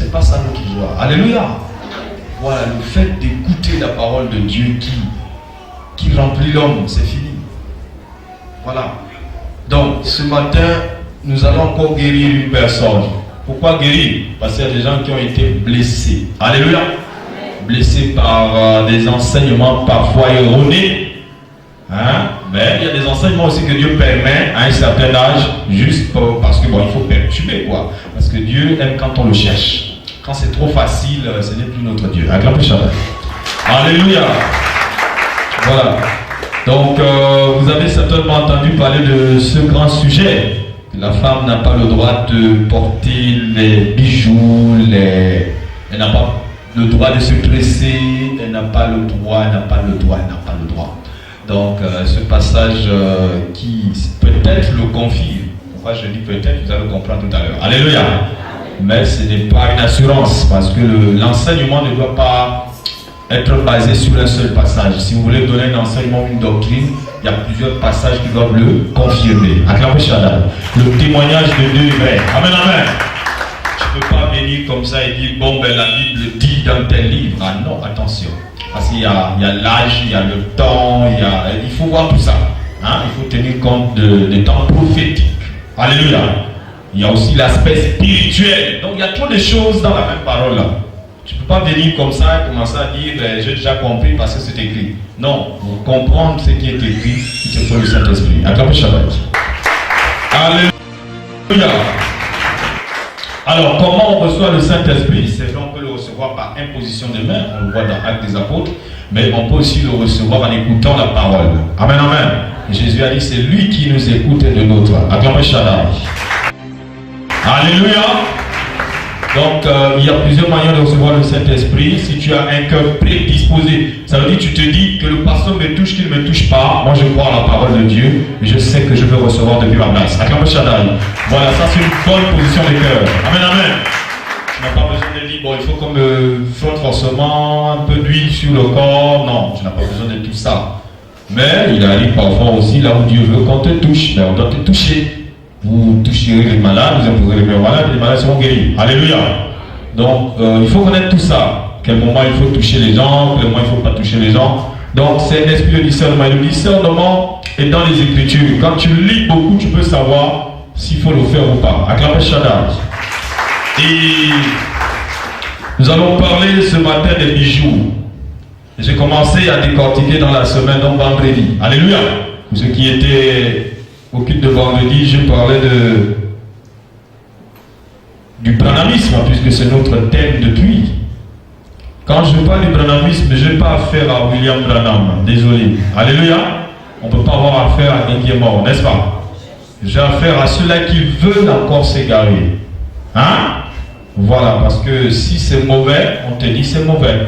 c'est pas ça notre joie. Alléluia. Voilà, le fait d'écouter la parole de Dieu qui remplit l'homme, c'est fini. Voilà. Donc, ce matin, nous allons encore guérir une personne. Pourquoi guérir? Parce qu'il y a des gens qui ont été blessés. Alléluia. Blessés par des enseignements parfois erronés. Hein? Mais il y a des enseignements aussi que Dieu permet à un certain âge, juste parce que bon, il faut perturber quoi. Parce que Dieu aime quand on le cherche. Quand c'est trop facile, ce n'est plus notre Dieu. Acclamez Shabbat. Alléluia. Voilà. Donc, vous avez certainement entendu parler de ce grand sujet. La femme n'a pas le droit de porter les bijoux, elle n'a pas le droit de se dresser, elle n'a pas le droit, elle n'a pas le droit, elle n'a pas le droit. Donc, ce passage qui peut-être le confie, pourquoi je dis peut-être, vous allez le comprendre tout à l'heure. Alléluia. Mais ce n'est pas une assurance, parce que l'enseignement ne doit pas être basé sur un seul passage. Si vous voulez donner un enseignement, une doctrine, il y a plusieurs passages qui doivent le confirmer. Acclamez Shaddai. Le témoignage de Dieu est vrai. Amen, amen. Je ne peux pas venir comme ça et dire, bon, ben la Bible dit dans tel livre. Ah non, attention. Parce qu'il y a l'âge, il y a le temps, il faut voir tout ça. Hein? Il faut tenir compte des temps prophétiques. Alléluia. Il y a aussi l'aspect spirituel. Donc il y a trop de choses dans la même parole là. Tu ne peux pas venir comme ça et commencer à dire j'ai déjà compris parce que c'est écrit. Non, pour comprendre ce qui est écrit, il te faut le Saint-Esprit. Acclamez Shabbat. Alléluia. Alors, comment on reçoit le Saint-Esprit? C'est vrai, on peut le recevoir par imposition de main, on le voit dans Actes des Apôtres, mais on peut aussi le recevoir en écoutant la parole. Amen, amen. Jésus a dit c'est lui qui nous écoute de notre. Acclamez Shaddai. Alléluia. Donc, il y a plusieurs manières de recevoir le Saint-Esprit. Si tu as un cœur prédisposé, ça veut dire que tu te dis que le pasteur me touche, qu'il ne me touche pas. Moi, je crois à la parole de Dieu et je sais que je peux recevoir depuis ma place. Acclamez Shaddai. Voilà, ça c'est une bonne position de cœur. Amen, amen. Tu n'as pas besoin de dire, bon, il faut qu'on me frotte forcément un peu d'huile sur le corps. Non, tu n'as pas besoin de tout ça. Mais il arrive parfois aussi là où Dieu veut qu'on te touche. Mais on doit te toucher. Vous toucherez les malades, vous imposerez les malades, et les malades seront guéris. Alléluia. Donc, il faut connaître tout ça. Quel moment il faut toucher les gens, quel moment il ne faut pas toucher les gens. Donc, c'est un esprit de discernement. Et le discernement est dans les Écritures. Quand tu lis beaucoup, tu peux savoir s'il faut le faire ou pas. Acclamez Shaddai. Et nous allons parler ce matin des bijoux. J'ai commencé à décortiquer dans la semaine, donc vendredi. Alléluia. Pour ceux qui étaient au culte de vendredi, je parlais du branhamisme, puisque c'est notre thème depuis. Quand je parle du branhamisme, je n'ai pas affaire à William Branham, désolé. Alléluia. On ne peut pas avoir affaire à un qui est mort, n'est-ce pas? J'ai affaire à ceux-là qui veulent encore s'égarer. Hein? Voilà, parce que si c'est mauvais, on te dit c'est mauvais.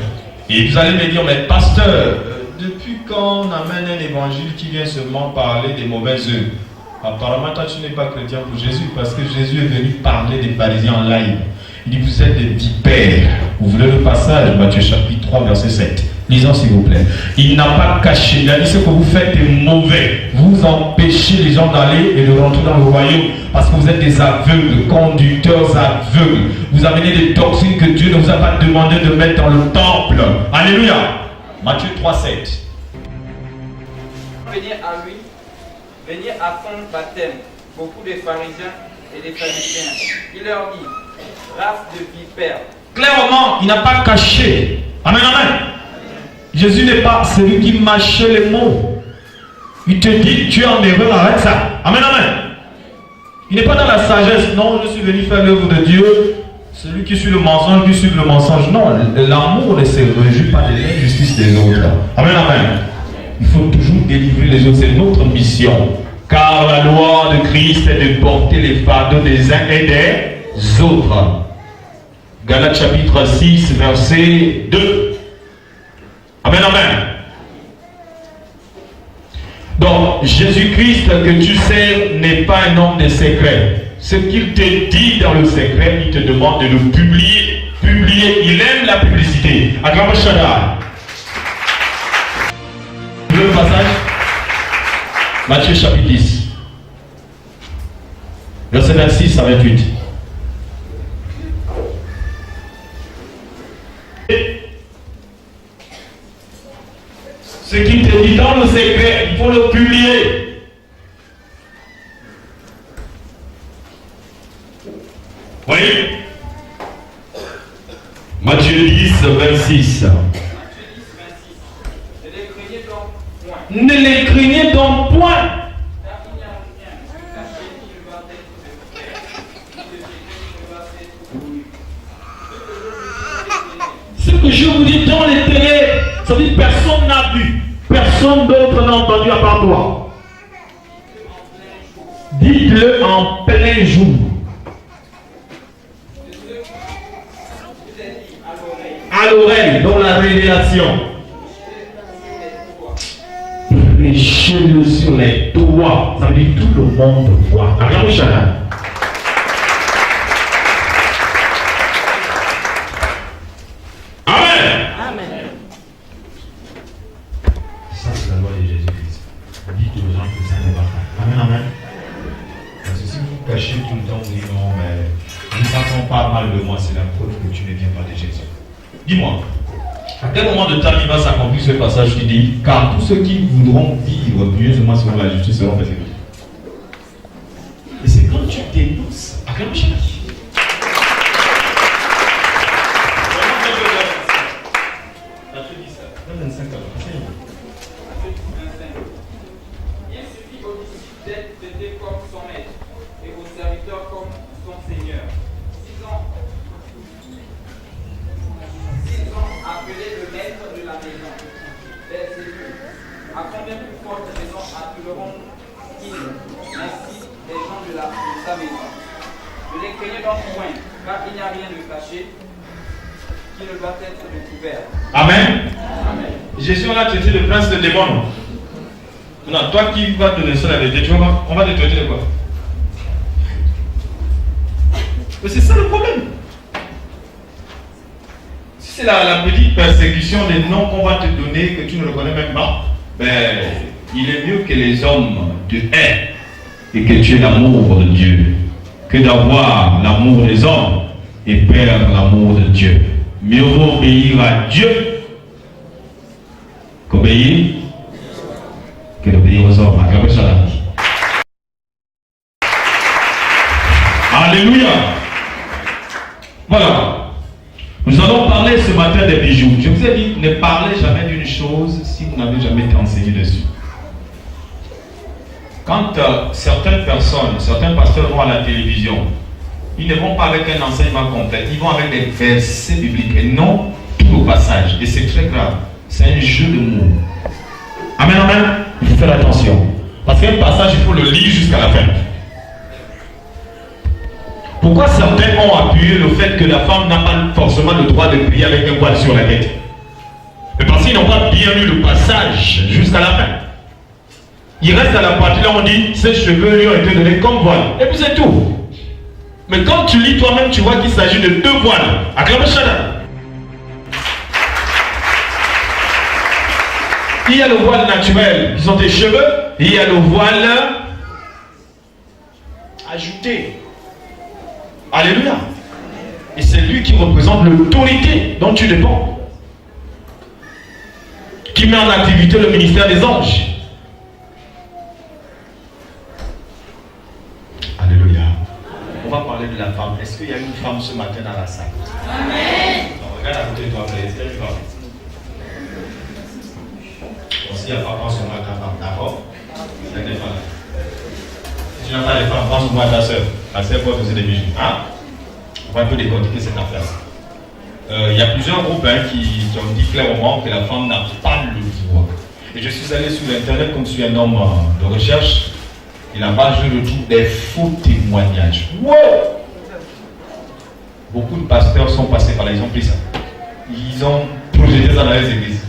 Et vous allez me dire, mais pasteur, depuis quand on amène un évangile qui vient seulement parler des mauvaises œuvres? Apparemment, toi, tu n'es pas chrétien pour Jésus, parce que Jésus est venu parler des pharisiens en live. Il dit, vous êtes des vipères. Vous voulez le passage? Matthieu chapitre 3, verset 7. Lisons s'il vous plaît. Il n'a pas caché. Il a dit, ce que vous faites est mauvais. Vous empêchez les gens d'aller et de rentrer dans le royaume, parce que vous êtes des aveugles, conducteurs aveugles. Vous amenez des doctrines que Dieu ne vous a pas demandé de mettre dans le temple. Alléluia. Matthieu 3, 7. Venir à lui. Venir à son baptême, beaucoup de pharisiens et des pharisiens. Il leur dit, race de vipères. Clairement, il n'a pas caché. Amen, amen. Jésus n'est pas celui qui mâchait les mots. Il te dit, tu es en erreur, arrête ça. Amen, amen. Il n'est pas dans la sagesse. Non, je suis venu faire l'œuvre de Dieu. Celui qui suit le mensonge, qui suit le mensonge. Non, l'amour ne se réjouit pas de l'injustice des autres. Amen, amen. Il faut toujours délivrer les autres, c'est notre mission. Car la loi de Christ est de porter les fardeaux des uns et des autres. Galates chapitre 6, verset 2. Amen, amen. Donc, Jésus-Christ que tu sais n'est pas un homme de secret. Ce qu'il te dit dans le secret, il te demande de le publier. Il aime la publicité. Acclamez Shaddai. Le passage, Matthieu chapitre 10, verset 26 à 28. Ce qu'il te dit dans le secret, il faut le publier. Voyez? Matthieu 10, 26. Ne les craignez donc point. Ce que je vous dis dans les télés, ça dit personne n'a vu, personne d'autre n'a entendu à part toi. Dites-le en plein jour. À l'oreille, dans la révélation. Prêchez-le sur les toits. Ça veut dire tout le monde voit. Regarde le chagrin. Amen. Amen. Ça, c'est la loi de Jésus-Christ. Dites aux gens que ça n'est pas vrai. Amen, amen. Parce que si vous cachez tout le temps, vous dites non, mais ne t'attends pas mal de moi, c'est la preuve que tu ne viens pas de Jésus. Dis-moi, à quel moment de temps il va s'accomplir ce passage qui dit car tous ceux qui voudront vivre pieusement selon la justice seront persécutés. Et c'est quand tu dénonces à quel moment Il suffit au disciple d'être traité comme son maître et au serviteur comme son seigneur. S'ils ont appelé le maître de la maison, les élus, à combien plus forte raison appelleront-ils ainsi les gens de sa maison? Ne les craignez donc point, car il n'y a rien de caché qui ne doit être découvert. Amen. Amen. Jésus on a traité le prince de démons. Non, toi qui vas donner ça la vérité, tu vois, on va te traiter de quoi? Mais c'est ça le problème. Si c'est la petite persécution des noms qu'on va te donner, que tu ne reconnais même pas, ben, il est mieux que les hommes te aient et que tu aies l'amour de Dieu, que d'avoir l'amour des hommes et perdre l'amour de Dieu. Mieux vaut obéir à Dieu qu'obéir que d'obéir aux hommes. Alléluia. Voilà. Nous allons parler ce matin des bijoux. Je vous ai dit, ne parlez jamais d'une chose si vous n'avez jamais été enseigné dessus. Quand certaines personnes, certains pasteurs vont à la télévision, ils ne vont pas avec un enseignement complet, ils vont avec des versets bibliques et non tout le passage. Et c'est très grave. C'est un jeu de mots. Amen, amen. Il faut faire attention. Parce qu'un passage, il faut le lire jusqu'à la fin. Pourquoi certains ont appuyé le fait que la femme n'a pas forcément le droit de prier avec un voile sur la tête? Mais parce qu'ils n'ont pas bien lu le passage jusqu'à la fin. Il reste à la partie là où on dit ses cheveux lui ont été donnés comme voile. Et puis c'est tout. Mais quand tu lis toi-même, tu vois qu'il s'agit de deux voiles. Acclame Shana. Il y a le voile naturel qui sont tes cheveux, et il y a le voile ajouté. Alléluia. Et c'est lui qui représente l'autorité dont tu dépends, qui met en activité le ministère des anges. Alléluia. On va parler de la femme. Est-ce qu'il y a une femme ce matin dans la salle? Amen. Regarde à côté de toi, est-ce qu'il y a une femme? S'il n'y a pas, pense-moi à ta femme, d'accord? Il y a des femmes. Si tu n'as pas de femmes, pense-moi à ta soeur. Ta soeur porte aussi des bijoux. Hein? On va un peu décortiquer cette affaire. Il y a plusieurs groupes qui ont dit clairement que la femme n'a pas le pouvoir. Et je suis allé sur l'internet comme je suis un homme de recherche. Et là-bas, je retrouve des faux témoignages. Wow! Beaucoup de pasteurs sont passés par là, ils ont pris ça. Ils ont projeté ça dans les églises.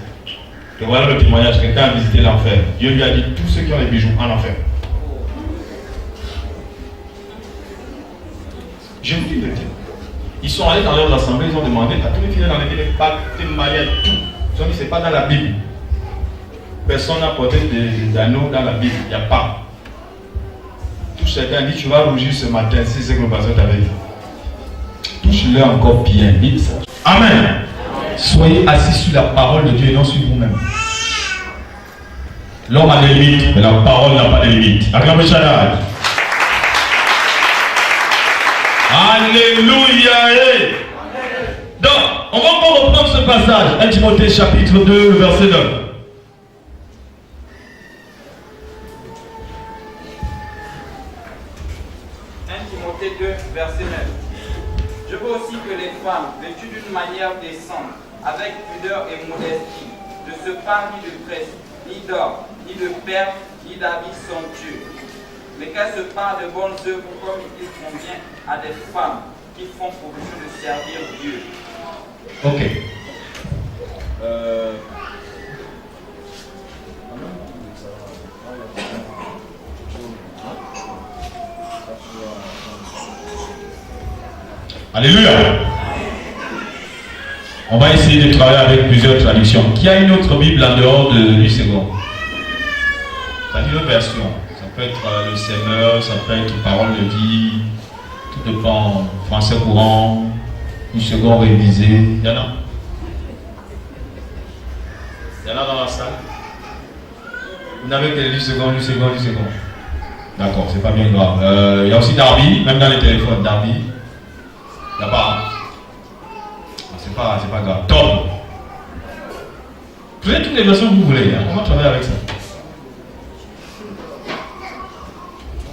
Et voilà le témoignage, quelqu'un a visité l'enfer. Dieu lui a dit tous ceux qui ont les bijoux en enfer. Je vous dis le dire. Ils sont allés dans leurs assemblées, ils ont demandé à tous les filles d'enlever les pâtes, les mariages, tout. Ils ont dit c'est pas dans la Bible. Personne n'a porté d'anneaux dans la Bible, il n'y a pas. Tout chacun dit tu vas rougir ce matin si c'est que le pasteur t'avait dit. Touche-le encore bien, dites ça. Amen. Soyez assis sur la parole de Dieu et non sur vous-même. L'homme a des limites, mais la parole n'a pas de limites. Acclamez Shaddai. Alléluia. Donc, on va encore reprendre ce passage. 1 Timothée chapitre 2, le verset 9. 1 Timothée 2, verset 9. Je veux aussi que les femmes, vêtues d'une manière décente, avec pudeur et modestie, ne se parent ni de tresse, ni d'or, ni de perles, ni d'habits somptueux, mais qu'elles se parent de bonnes œuvres comme il convient à des femmes qui font profession de servir Dieu. Ok. Alléluia. On va essayer de travailler avec plusieurs traductions. Qui a une autre Bible en dehors de 8 secondes? Ça dit une version. Ça peut être le Seigneur, ça peut être parole de vie. Tout dépend. Français courant, 8 secondes révisé. Il y en a? Il y en a dans la salle? Vous n'avez que 10 secondes, 10 secondes, 10 secondes. D'accord, c'est pas bien grave. Il y a aussi Darby, même dans les téléphones, Darby. Il n'y a pas. C'est pas grave. Top. Prenez toutes les versions que vous voulez. Hein. On va travailler avec ça.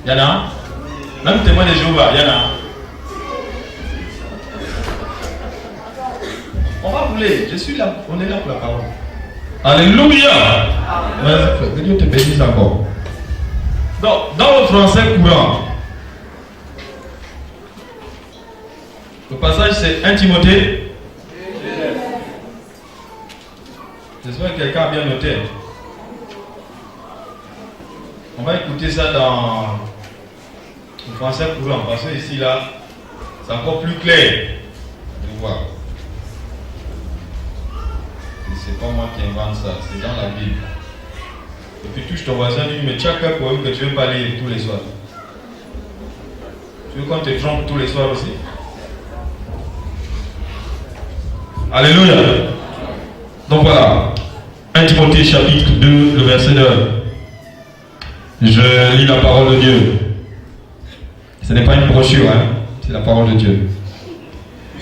Il y en a? Même témoin de Jéhovah, il y en a? On va rouler. Je suis là. On est là pour la parole. Alléluia. Que Dieu te bénisse encore. Donc, dans le français courant, le passage c'est 1 Timothée. J'espère que quelqu'un a bien noté. On va écouter ça dans le français courant parce que ici là, c'est encore plus clair. Je vois. C'est pas moi qui invente ça, c'est dans la Bible. Et puis touche ton voisin, dis mais tu as qu'un poème que tu ne veux pas lire tous les soirs. Tu veux qu'on te trompe tous les soirs aussi? Alléluia. Donc voilà, 1 Timothée chapitre 2, le verset 9. Je lis la parole de Dieu. Ce n'est pas une brochure, hein? C'est la parole de Dieu.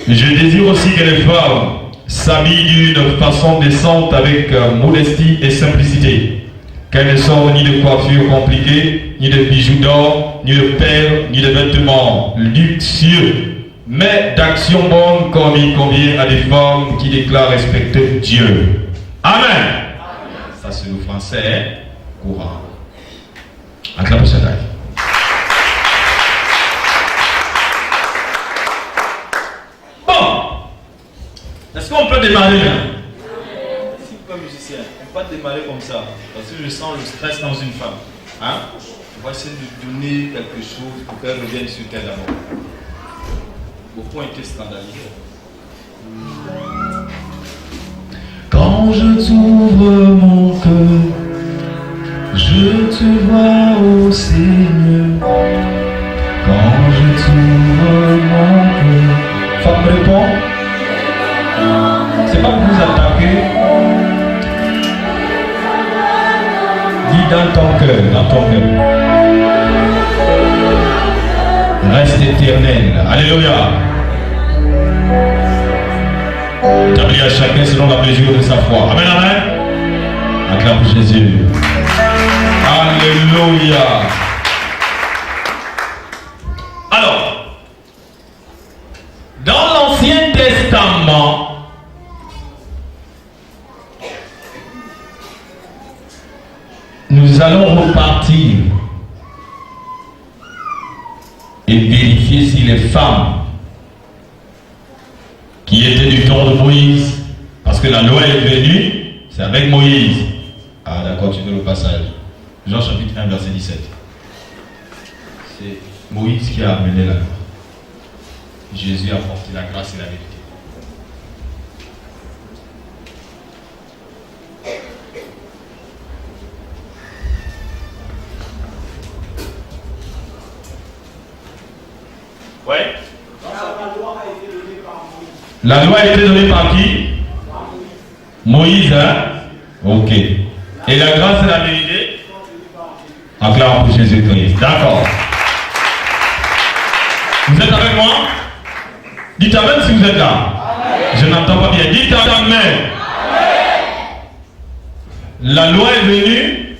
Je désire aussi que les femmes s'habillent d'une façon décente avec modestie et simplicité. Qu'elles ne sortent ni de coiffure compliquée, ni de bijoux d'or, ni de perles, ni de vêtements luxueux, mais d'action bonne comme il convient à des femmes qui déclarent respecter Dieu. Amen. Ça c'est le français courant. Acclamez Shaddai. Bon. Est-ce qu'on peut démarrer là? Si vous êtes musicien, on va démarrer comme ça. Parce que je sens le stress dans une femme. Hein? On va essayer de donner quelque chose pour qu'elle revienne sur terre d'abord. Beaucoup ont été scandalisés. Quand je t'ouvre mon cœur, je te vois au Seigneur. Quand je t'ouvre mon cœur. Femme répond. C'est pas que vous attaquez. Dis dans ton cœur, dans ton cœur. Reste éternel. Alléluia. Établis à chacun selon la mesure de sa foi. Amen, amen. Acclame Jésus. Alléluia. Alors, dans l'Ancien Testament, nous allons repartir et vérifier si les femmes qui étaient du temps de Moïse, parce que la loi est venue, c'est avec Moïse. Ah d'accord, tu veux le passage. Jean chapitre 1, verset 17. C'est Moïse qui a amené la loi. Jésus a apporté la grâce et la vérité. Ouais. La loi a été donnée par Moïse. La loi a été donnée par qui? Moïse, hein? Ok. Et la grâce et la vérité? Acclamons pour Jésus-Christ. D'accord. Vous êtes avec moi? Dites amen si vous êtes là. Amen. Je n'entends pas bien. Dites amen. Amen. La loi est venue.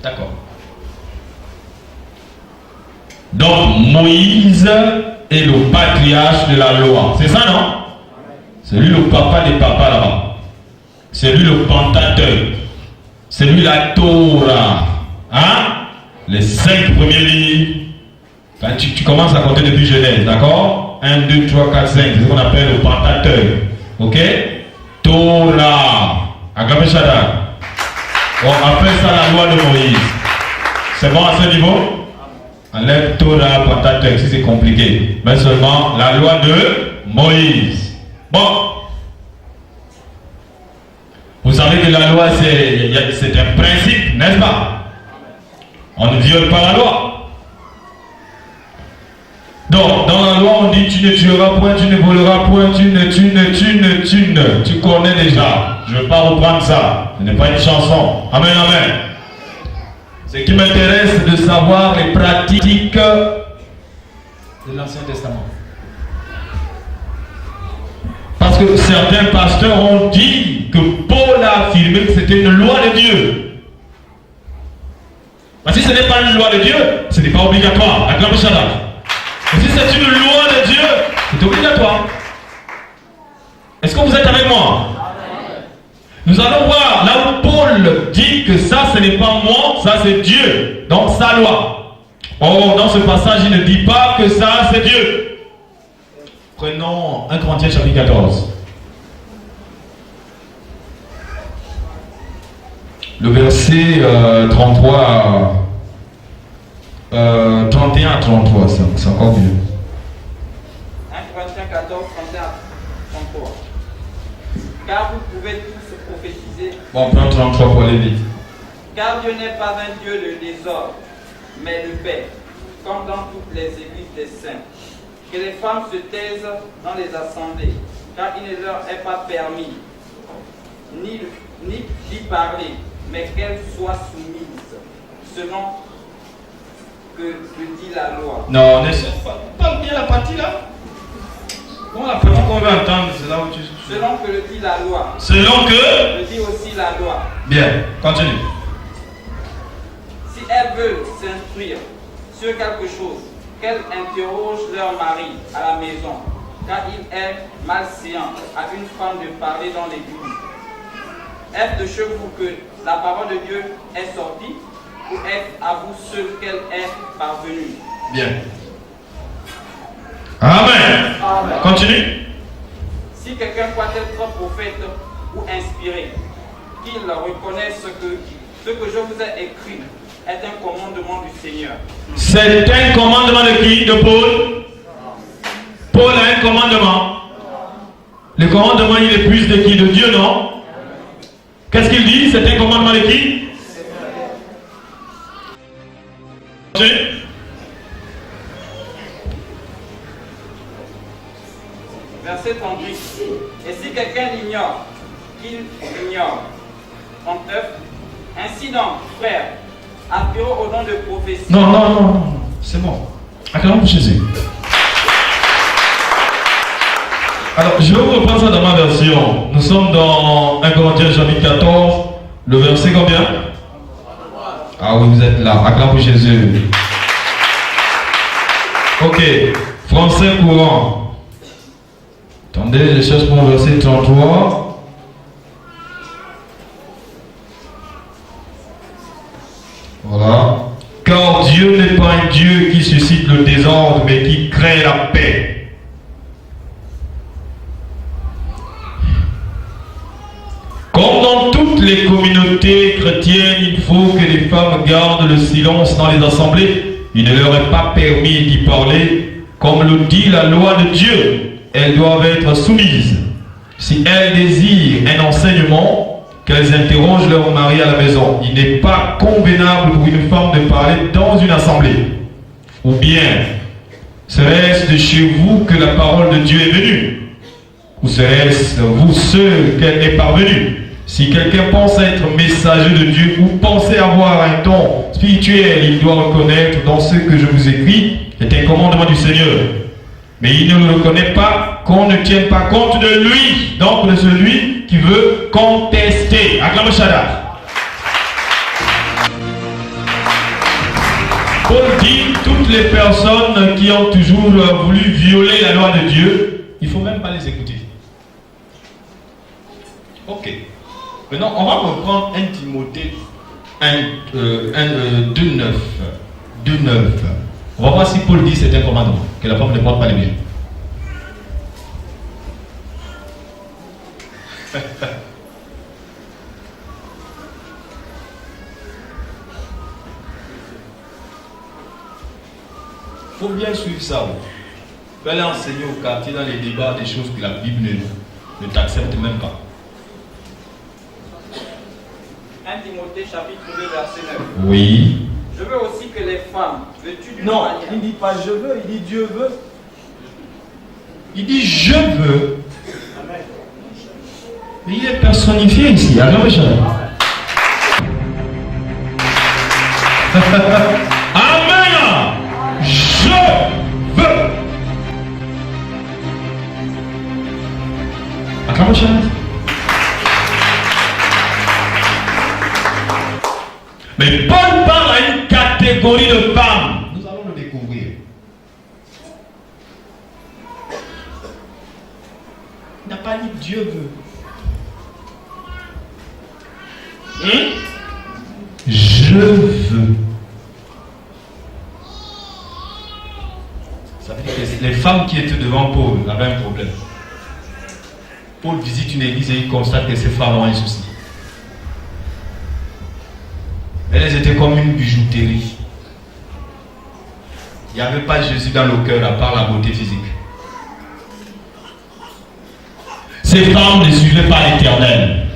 D'accord. Donc Moïse est le patriarche de la loi. C'est ça, non? C'est lui le papa des papas là-bas. C'est lui le Pentateuque. C'est lui la Torah. Hein? Les 5 premiers livres. Enfin, tu commences à compter depuis Genèse, d'accord? 1, 2, 3, 4, 5. C'est ce qu'on appelle le Pentateuque. Ok? Torah. Agapé Shaddai. On appelle ça la loi de Moïse. C'est bon à ce niveau? Enlève Torah, Pentateuque, si c'est compliqué. Mais seulement la loi de Moïse. Bon. Vous savez que la loi, c'est un principe, n'est-ce pas? On ne viole pas la loi. Donc, dans la loi, on dit tu ne tueras point, tu ne voleras point, tu ne. Tu connais déjà. Je ne vais pas reprendre ça. Ce n'est pas une chanson. Amen, amen. Ce qui m'intéresse, c'est de savoir les pratiques de l'Ancien Testament. Parce que certains pasteurs ont dit que Paul a affirmé que c'était une loi de Dieu. Mais si ce n'est pas une loi de Dieu, ce n'est pas obligatoire. Acclamez Shaddai. Mais si c'est une loi de Dieu, c'est obligatoire. Est-ce que vous êtes avec moi? Nous allons voir là où Paul dit que ça, ce n'est pas moi, ça c'est Dieu. Donc sa loi. Oh, dans ce passage, il ne dit pas que ça c'est Dieu. Prenons 1 Corinthiens chapitre 14. Le verset 31 à 33, c'est encore mieux. 1 Corinthiens 14, 31 à 33. Car vous pouvez tous prophétiser. Bon, on prend 33 pour aller vite. Car Dieu n'est pas un Dieu de désordre, mais de paix, comme dans toutes les églises des saints. Que les femmes se taisent dans les assemblées, car il ne leur est pas permis ni d'y parler, mais qu'elles soient soumises, selon que dit la loi. Non, ne parle bien la partie là. Bon, la partie qu'on veut entendre, c'est là où tu... Selon que le dit la loi. Selon que... Le dit aussi la loi. Bien, continue. Si elles veulent s'instruire sur quelque chose, qu'elles interrogent leur mari à la maison, car il est malséant à une femme de parler dans l'église. Est-ce de chez vous que la parole de Dieu est sortie, ou est-ce à vous seul qu'elle est parvenue? Bien. Amen. Amen. Continue. Si quelqu'un croit être prophète ou inspiré, qu'il reconnaisse que ce que je vous ai écrit est un commandement du Seigneur. C'est un commandement de qui? De Paul? Paul a un commandement. Le commandement, il est plus de qui? De Dieu, non? Qu'est-ce qu'il dit? C'est un commandement de qui? Verset 38. Et si quelqu'un l'ignore, qu'il ignore. 39. Ainsi donc, frère, aspirons au nom de prophétie. Non. C'est bon. Acclamons pour Jésus. Alors, je vais vous reprendre ça dans ma version. Nous sommes dans 1 Corinthiens chapitre 14, le verset combien? Ah oui, vous êtes là. Acclamons pour Jésus. Ok. Français courant. Attendez, je cherche mon verset 33. Voilà. Car Dieu n'est pas un Dieu qui suscite le désordre, mais qui crée la paix. Comme dans toutes les communautés chrétiennes, il faut que les femmes gardent le silence dans les assemblées. Il ne leur est pas permis d'y parler. Comme le dit la loi de Dieu, elles doivent être soumises. Si elles désirent un enseignement, qu'elles interrogent leur mari à la maison. Il n'est pas convenable pour une femme de parler dans une assemblée. Ou bien, Serait-ce de chez vous que la parole de Dieu est venue? Ou serait-ce vous ceux qu'elle est parvenue? Si quelqu'un pense être messager de Dieu ou pensait avoir un don spirituel, il doit reconnaître dans ce que je vous écris est un commandement du Seigneur. Mais il ne le reconnaît pas qu'on ne tienne pas compte de lui, donc de celui qui veut contester. Acclamez Shaddai. Paul dit, toutes les personnes qui ont toujours voulu violer la loi de Dieu, il ne faut même pas les écouter. Ok. Maintenant, on va reprendre 1 Timothée 2.9. On va voir si Paul dit c'est un commandement, que la femme ne porte pas les bijoux. Il faut bien suivre ça. Il faut aller enseigner au quartier dans les débats des choses que la Bible ne t'accepte même pas. 1 Timothée chapitre 2 verset 9. Oui. Je veux aussi que les femmes, veux-tu d'une Non, manière... il ne dit pas je veux, il dit Dieu veut. Il dit je veux. Amen. Mais il est personnifié ici. Alors, Amen. Je veux. Acclamons Shaddai. Mais Paul parle à une catégorie de femmes. Nous allons le découvrir. Il n'a pas dit Dieu veut. Je veux. Ça veut dire que les femmes qui étaient devant Paul avaient un problème. Paul visite une église et il constate que ces femmes ont un souci. Elles étaient comme une bijouterie. Il n'y avait pas Jésus dans le cœur à part la beauté physique. Ces femmes ne suivaient pas l'Éternel.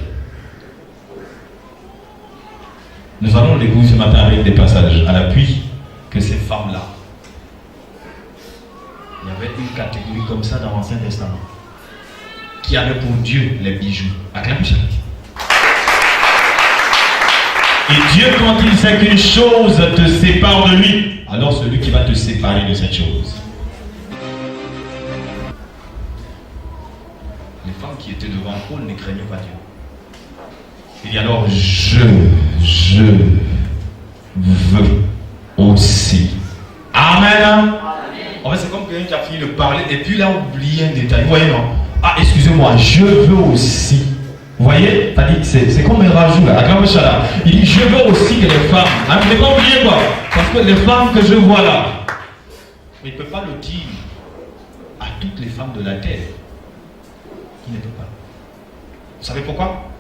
Nous allons le découvrir ce matin avec des passages à l'appui que ces femmes-là, il y avait une catégorie comme ça dans l'Ancien Testament qui avait pour Dieu les bijoux. Acclamez Shaddai. Et Dieu, quand il sait qu'une chose te sépare de lui, alors celui qui va te séparer de cette chose. Les femmes qui étaient devant Paul ne craignaient pas Dieu. Il dit alors, je veux aussi. Amen. En fait, c'est comme quelqu'un qui a fini de parler et puis il a oublié un détail. Vous voyez, non? Ah, excusez-moi, je veux aussi. Vous voyez, c'est comme un rajout là. Acclamez Shaddai. Il dit, je veux aussi que les femmes. Hein, ne pas oublier quoi? Parce que les femmes que je vois là, il ne peut pas le dire à toutes les femmes de la terre. Il ne peut pas. Vous savez pourquoi?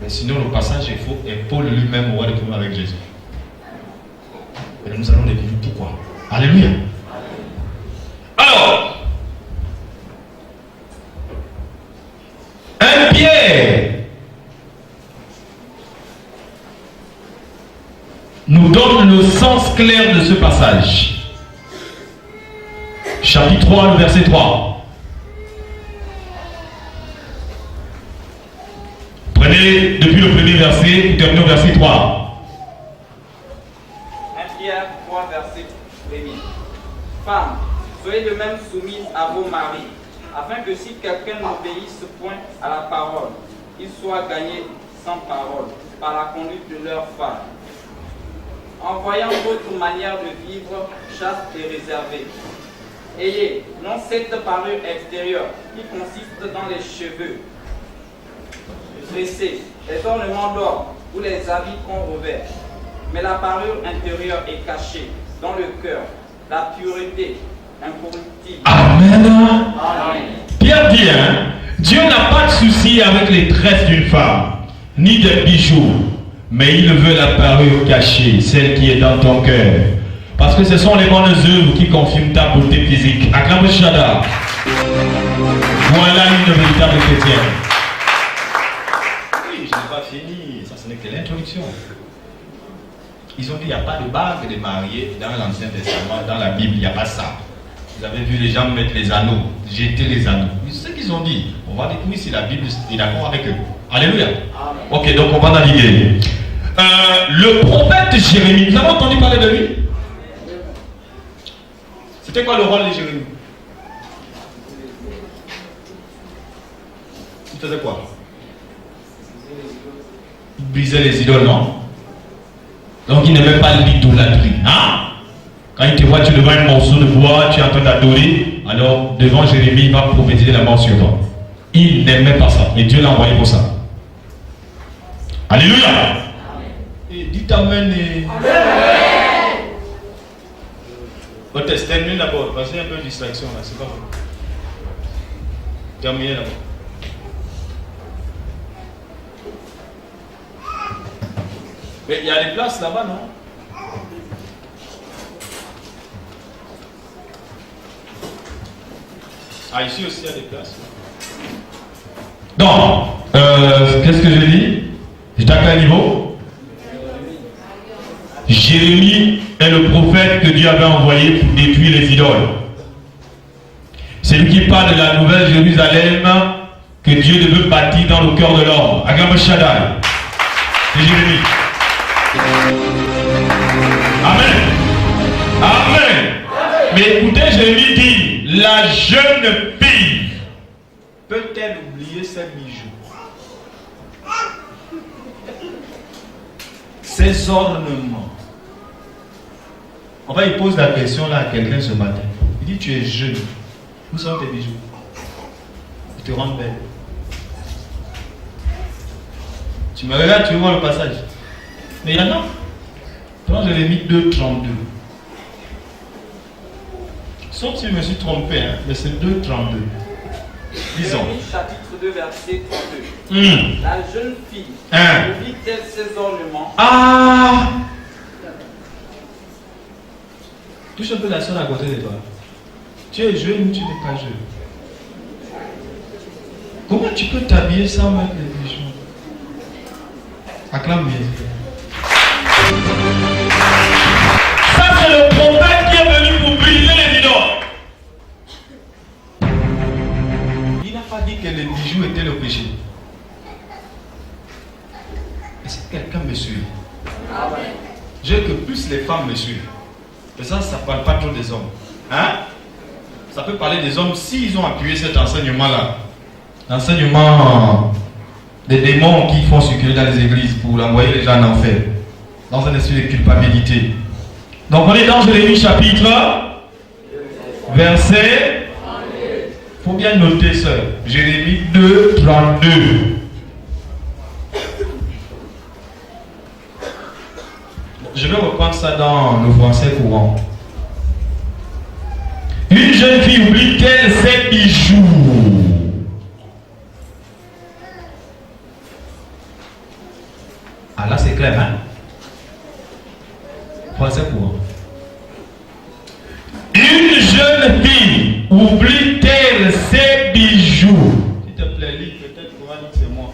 Mais sinon, le passage est faux et Paul lui-même aura des problèmes avec Jésus. Et nous allons découvrir pourquoi. Alléluia. Alors, un Pierre nous donne le sens clair de ce passage. Chapitre 3, le verset 3. Prenez depuis le premier verset, vous terminez au verset 3. 1 Pierre 3, verset 1. Femmes, soyez de même soumises à vos maris, afin que si quelqu'un n'obéisse point à la parole, il soit gagné sans parole, par la conduite de leur femme. En voyant votre manière de vivre chaste et réservée, ayez non cette parure extérieure qui consiste dans les cheveux tressés, les ornements d'or ou les habits qu'on revêt, mais la parure intérieure est cachée dans le cœur, la pureté incorruptible. Amen. Amen. Pierre dit, hein, Dieu n'a pas de souci avec les tresses d'une femme, ni des bijoux, mais il veut la parure cachée, celle qui est dans ton cœur. Parce que ce sont les bonnes œuvres qui confirment ta beauté physique. Acclame Shaddai. Voilà une véritable chrétienne. Oui, je n'ai pas fini. Ça, ce n'est que l'introduction. Ils ont dit il n'y a pas de bague de mariée dans l'Ancien Testament, dans la Bible, il n'y a pas ça. Vous avez vu les gens mettre les anneaux, jeter les anneaux. C'est ce qu'ils ont dit. On va découvrir si la Bible est d'accord avec eux. Alléluia. Amen. Ok, donc on va naviguer. Le prophète Jérémie, vous avez entendu parler de lui? C'était quoi le rôle de Jérémie? Il faisait quoi? Il brisait les idoles, non? Donc il n'aimait pas l'idolâtrie. Hein? Quand il te voit, tu devant un morceau de bois, tu es en train d'adorer, alors devant Jérémie, il va prophétiser la mort sur toi. Il n'aimait pas ça. Et Dieu l'a envoyé pour ça. Alléluia. Amen. Et dites Amen. Au test, termine d'abord. Parce qu'il y a un peu de distraction là, c'est pas vrai. Terminez d'abord. Mais il y a des places là-bas, non? Ah, ici aussi il y a des places. Donc, qu'est-ce que je dis? J'étais à quel niveau? Jérémie est le prophète que Dieu avait envoyé pour détruire les idoles. C'est lui qui parle de la nouvelle Jérusalem que Dieu veut bâtir dans le cœur de l'homme. Agam Shaddai. C'est Jérémie. Amen. Amen. Mais écoutez, Jérémie dit, la jeune fille peut-elle oublier ses bijoux, ses ornements? Enfin, il pose la question là à quelqu'un ce matin. Il dit, tu es jeune. Où sont tes bijoux? Ils te rendent belle. Tu me regardes, tu vois le passage. Mais il y en a. Prends Jérémie 2:32. Sauf si je me suis trompé, hein, mais c'est 2:32. Disons. Jérémie chapitre 2, verset 32. La jeune fille, oublie-t-elle ses ornements? Ah! Touche un peu la soeur à côté de toi. Tu es jeune ou tu n'es pas jeune? Comment tu peux t'habiller sans mettre les bijoux? Acclame bien. Ça, c'est le prophète qui est venu pour briser les idoles. Il n'a pas dit que les bijoux étaient le péché. Est-ce que quelqu'un me suit? Je veux que plus les femmes me suivent. Et ça ne parle pas trop des hommes. Hein? Ça peut parler des hommes s'ils ont appuyé cet enseignement-là. L'enseignement des démons qui font circuler dans les églises pour envoyer les gens en enfer. Dans un esprit de culpabilité. Donc on est dans Jérémie chapitre verset. Il faut bien noter ça. Jérémie 2:32. Je vais reprendre ça dans le français courant. Une jeune fille oublie-t-elle ses bijoux? Ah là c'est clair, hein? Français courant. Une jeune fille oublie-t-elle ses bijoux? S'il te plaît, lis, peut-être qu'on va dire que c'est moi.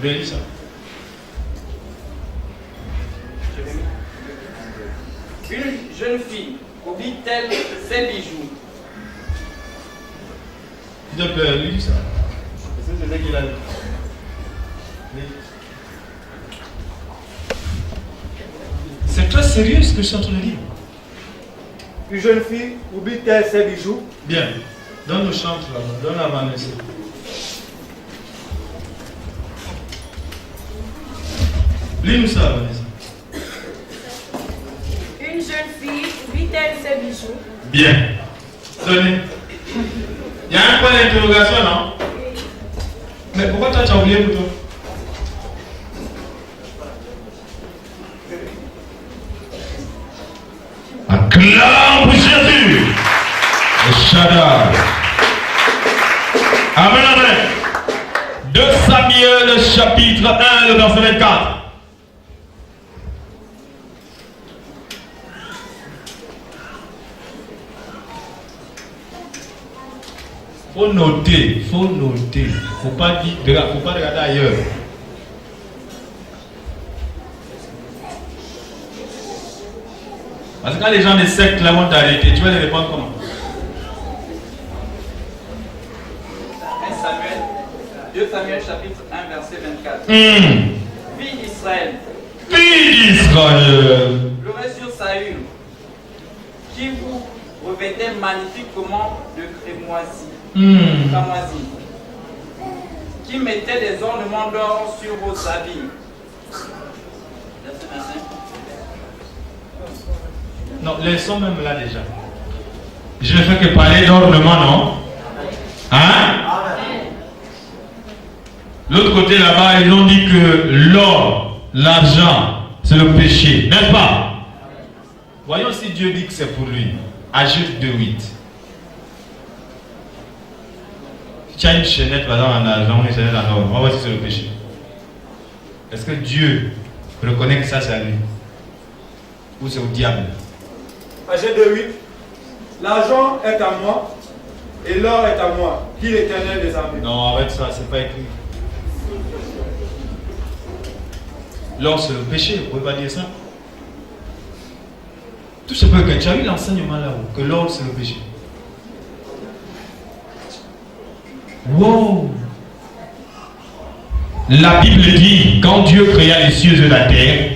Relis ça. Une jeune fille oublie-t-elle ses bijoux? S'il te plaît, lis ça. C'est ce qu'il a dit. C'est très sérieux ce que je suis en train de dire. Une jeune fille oublie-t-elle ses bijoux? Bien. Donne le chantre là, donne la Vanessa. Lis-nous ça, Vanessa. Une jeune fille oublie-t-elle ses bijoux? Bien. Donnez. Il y a un point d'interrogation, non? Mais pourquoi toi tu as oublié pour toi? Acclame Jésus. Le Shaddai. Amen, amen. 2 Samuel chapitre 1, le verset 24. Faut noter, faut noter. Faut pas regarder ailleurs. Parce que quand les gens des sectes là vont t'arrêter, tu vas les répondre comment? 2 Samuel chapitre 1 verset 24. Fille d'Israël. Fille d'Israël. Pleurez sur Saül, qui vous revêtait magnifiquement de cramoisi, qui mettait des ornements d'or sur vos habits. Verset 25. Non, laissons même là déjà. Je ne fais que parler d'ornement, non? Hein? L'autre côté là-bas, ils ont dit que l'or, l'argent, c'est le péché, n'est-ce pas? Voyons si Dieu dit que c'est pour lui. Ajoute 2:8. Si tu as une chaînette par exemple en argent, une chaînette en or, on va voir si c'est le péché. Est-ce que Dieu reconnaît que ça c'est à lui? Ou c'est au diable? Agent 2:8. L'argent est à moi et l'or est à moi, dit l'Éternel des armées. Non, arrête ça, c'est pas écrit. L'or c'est le péché, vous pouvez pas dire ça? Tout ce que tu as eu l'enseignement là-haut, que l'or c'est le péché. Wow! La Bible dit, quand Dieu créa les cieux et la terre,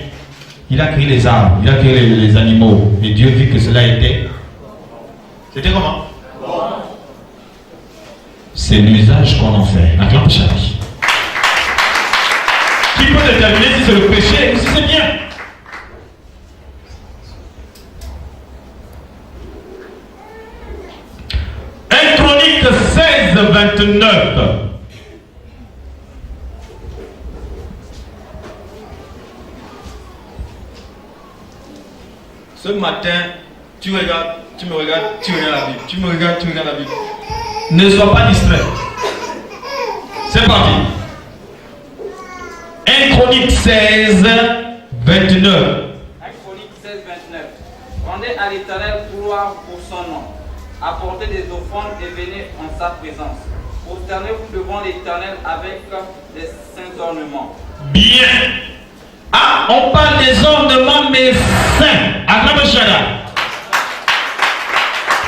il a créé les arbres, il a créé les animaux, et Dieu vit que cela était. C'était comment? C'est l'usage qu'on en fait. Acclame chaque. Qui peut déterminer si c'est le péché ou si c'est bien? Chronique 16, 29. Ce matin, tu regardes, tu me regardes, tu regardes la Bible. Tu me regardes, tu regardes la Bible. Ne sois pas distrait. C'est parti. 1 Chronique 16, 29. 1 Chronique 16, 29. Rendez à l'Éternel gloire pour son nom. Apportez des offrandes et venez en sa présence. Prosternez-vous devant l'Éternel avec des saints ornements. Bien. Ah, on parle des ornements mais saints. Acclame Shada.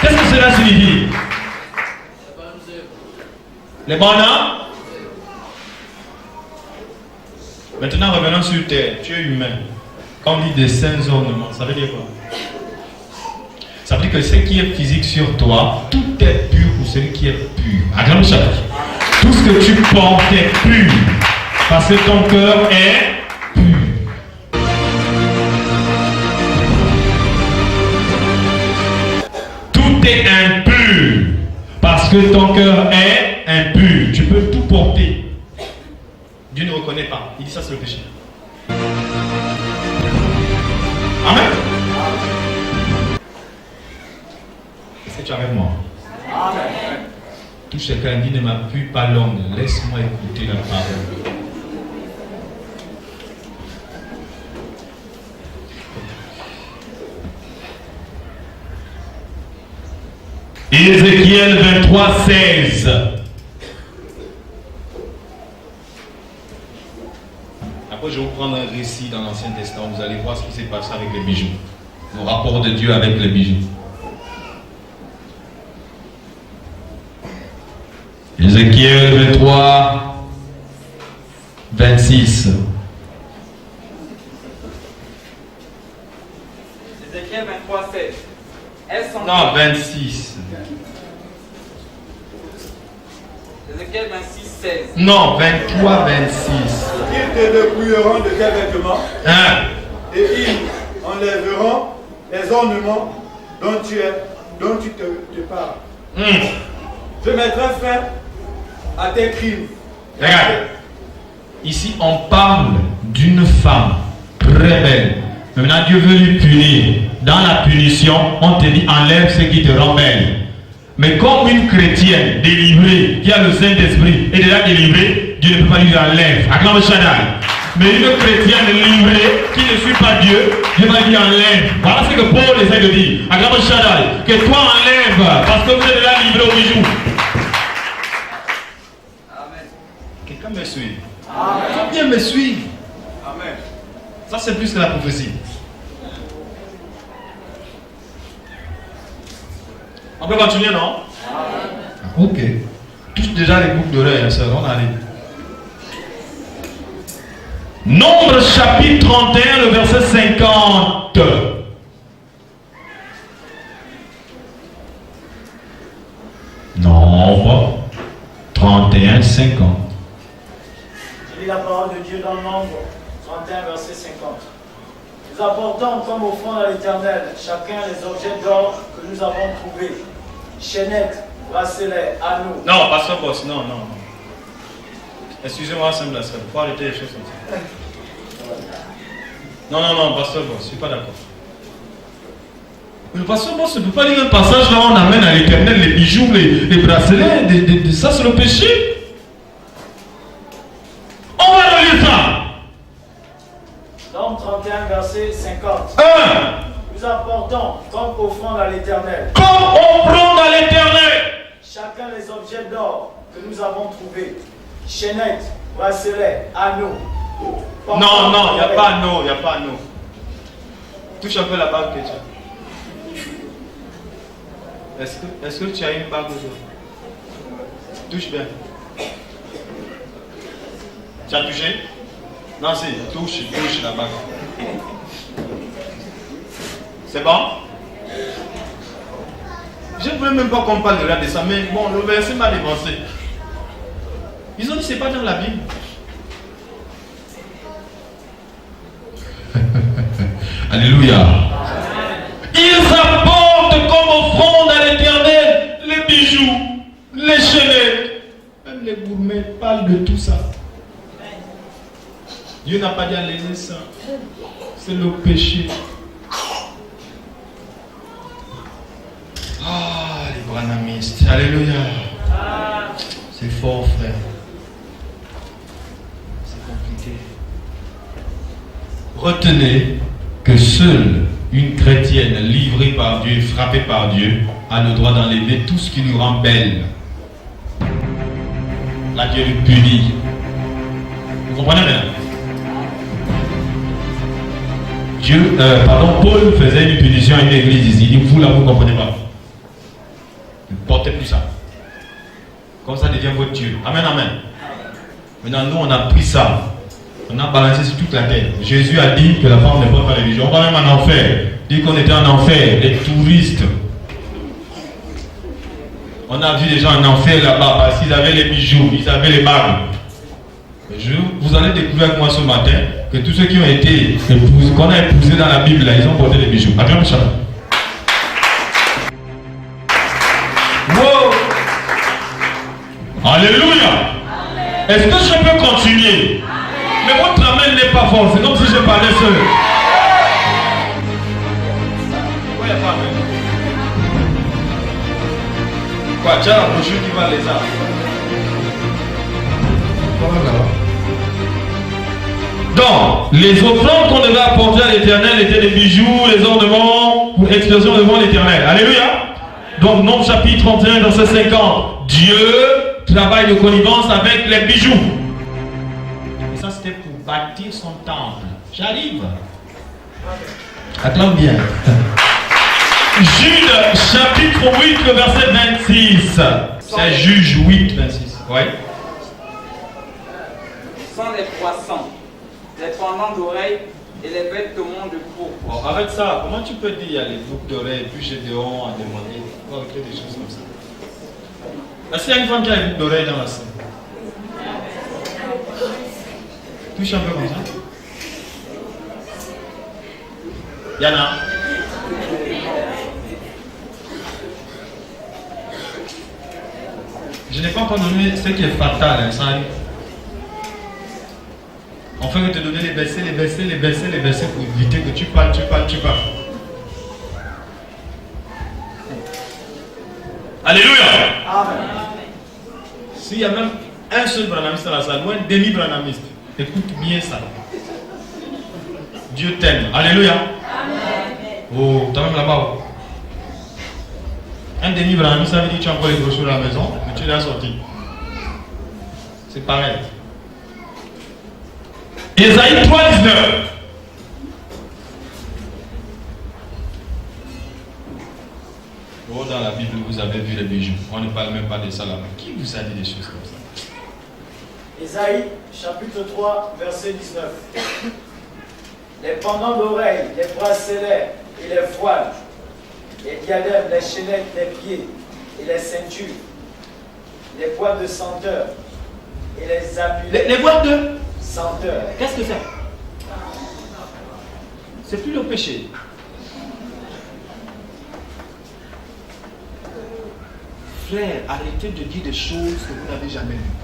Qu'est-ce que cela signifie? Les bonnes œuvres. Maintenant revenons sur terre. Tu es humain. Quand on dit des saints ornements, ça veut dire quoi? Ça veut dire que ce qui est physique sur toi, tout est pur pour celui qui est pur. Acclame Shada. Tout ce que tu portes est pur. Parce que ton cœur est pur. Tout est impur. Parce que ton cœur est impur. Tu peux tout porter. Dieu ne reconnaît pas. Il dit ça, c'est le péché. Amen. Est-ce que tu es avec moi? Amen. Tout chacun dit ne m'appuie pas longue. Laisse-moi écouter la parole. Ézéchiel 23, 16. Après, je vais vous prendre un récit dans l'Ancien Testament. Vous allez voir ce qui s'est passé avec les bijoux. Le rapport de Dieu avec les bijoux. Ézéchiel 23, 26. Ézéchiel 23, 16. Elles sont... Non, 26. Ézéchiel 26, 16. Non, 23, 26. Ils te dépouilleront de tes vêtements Hein? et ils enlèveront les ornements dont tu te parles. Je mettrai fin à tes crimes. Regarde. Ici, on parle d'une femme très belle. Maintenant, Dieu veut lui punir. Dans la punition, on te dit enlève ce qui te rend belle. Mais comme une chrétienne délivrée, qui a le Saint-Esprit et déjà délivrée, Dieu ne peut pas lui enlève. Acclame Shaddai. Mais une chrétienne livrée qui ne suit pas Dieu, Dieu va lui enlève. Voilà ce que Paul essaie de dire. Acclame Shaddai. Que toi enlève parce que vous êtes déjà livré au bijou. Amen. Quelqu'un me suit. Combien me suivent? Amen. Ça, c'est plus que la prophétie. On peut continuer, non? Ok. Touche déjà les boucles d'oreilles, ça, on arrive. Nombre chapitre 31, le verset 50. Nombre 31, 50. Je lis la parole de Dieu dans le Nombre 31, verset 50. Nous apportons comme offrande à l'Éternel chacun les objets d'or que nous avons trouvés. Chaînettes, bracelets, anneaux. Non, pasteur Boss, non. Excusez-moi, Assemblée, il faut arrêter les choses comme ça. Non, pasteur Boss, je ne suis pas d'accord. Le pasteur Boss ne peut pas lire un passage là où on amène à l'Éternel les bijoux, les bracelets, ça c'est le péché. On va relire ça. Nombre 31, verset 50. 1. Nous apportons comme offrande à l'Éternel Comme offrande à l'Éternel. chacun les objets d'or que nous avons trouvés. Chaînettes, bracelets, anneaux. Non, il n'y a pas anneau, Touche un peu la bague que tu as. Est-ce que tu as une bague aujourd'hui? Touche bien. Tu as touché? Non, si, touche la bague. C'est bon? Je ne voulais même pas qu'on parle de ça, mais bon, le verset m'a dévancé. Ils ont dit c'est pas dans la Bible. Alléluia. Ils apportent comme offrande à l'Éternel les bijoux, les chaînettes. Même les gourmets parlent de tout ça. Dieu n'a pas dit à l'église ça. C'est le péché. Ah, les branhamistes. Alléluia. C'est fort, frère. C'est compliqué. Retenez que seule une chrétienne livrée par Dieu, frappée par Dieu, a le droit d'enlever tout ce qui nous rend belle. Là, Dieu lui punit. Vous comprenez bien? Paul faisait une punition à une église ici. Il dit, vous là, vous ne comprenez pas. Ne portez plus ça. Comme ça devient votre Dieu. Amen, amen. Maintenant, nous, on a pris ça. On a balancé sur toute la terre. Jésus a dit que la femme ne porte pas les bijoux. On va même en enfer. Il dit qu'on était en enfer. Les touristes. On a vu des gens en enfer là-bas parce qu'ils avaient les bijoux, ils avaient les bagues. Vous allez découvrir avec moi ce matin que tous ceux qui ont été épousés, qu'on a épousés dans la Bible, là, ils ont porté des bijoux. Acclame ça. Wow! Alléluia! Est-ce que je peux continuer? Mais votre amen n'est pas fort, c'est comme si je parlais seul. Pourquoi il n'y a pas amen? Quoi, tu as la brochure qui va les arbres. Donc, les offrandes qu'on devait apporter à l'Éternel étaient des bijoux, les ornements, pour expression devant l'Éternel. Alléluia. Donc, Nombre chapitre 31, verset 50. Dieu travaille de connivence avec les bijoux. Et ça, c'était pour bâtir son temple. J'arrive. Acclame bien. Jude chapitre 8, le verset 26. C'est Juge 8, 26. Oui. Sans les poissons, les pendants d'oreilles et les vêtements de peau. Bon, avec ça, comment tu peux dire il y a les boucles d'oreilles, puis j'ai des ronds à demander? Il faut écrire des choses comme ça. Est-ce qu'il y a une femme qui a les boucles d'oreilles dans la scène? Touche un peu comme ça. Il y en a. Je n'ai pas encore donné ce qui est fatal, hein, ça arrive. On fait que te donner les versets pour éviter que tu parles. Alléluia. Amen. S'il y a même un seul branamiste dans la salle, ou un demi-branamiste, écoute bien ça. Dieu t'aime. Alléluia. Amen. Oh, t'as même là-bas. Un demi-branamiste, ça veut dire que tu as encore les brochures à la maison, mais tu l'as sorti. C'est pareil. Ésaïe 3, 19. Oh, dans la Bible, vous avez vu les bijoux. On ne parle même pas de ça là-bas. Qui vous a dit des choses comme ça? Ésaïe, chapitre 3, verset 19. Les pendants d'oreilles, les bracelets et les voiles, les diadèmes, les chaînettes, les pieds et les ceintures, les boîtes de senteur et les amulets. Les boîtes de senteur. Qu'est-ce que c'est? C'est plus le péché. Frère, arrêtez de dire des choses que vous n'avez jamais vues.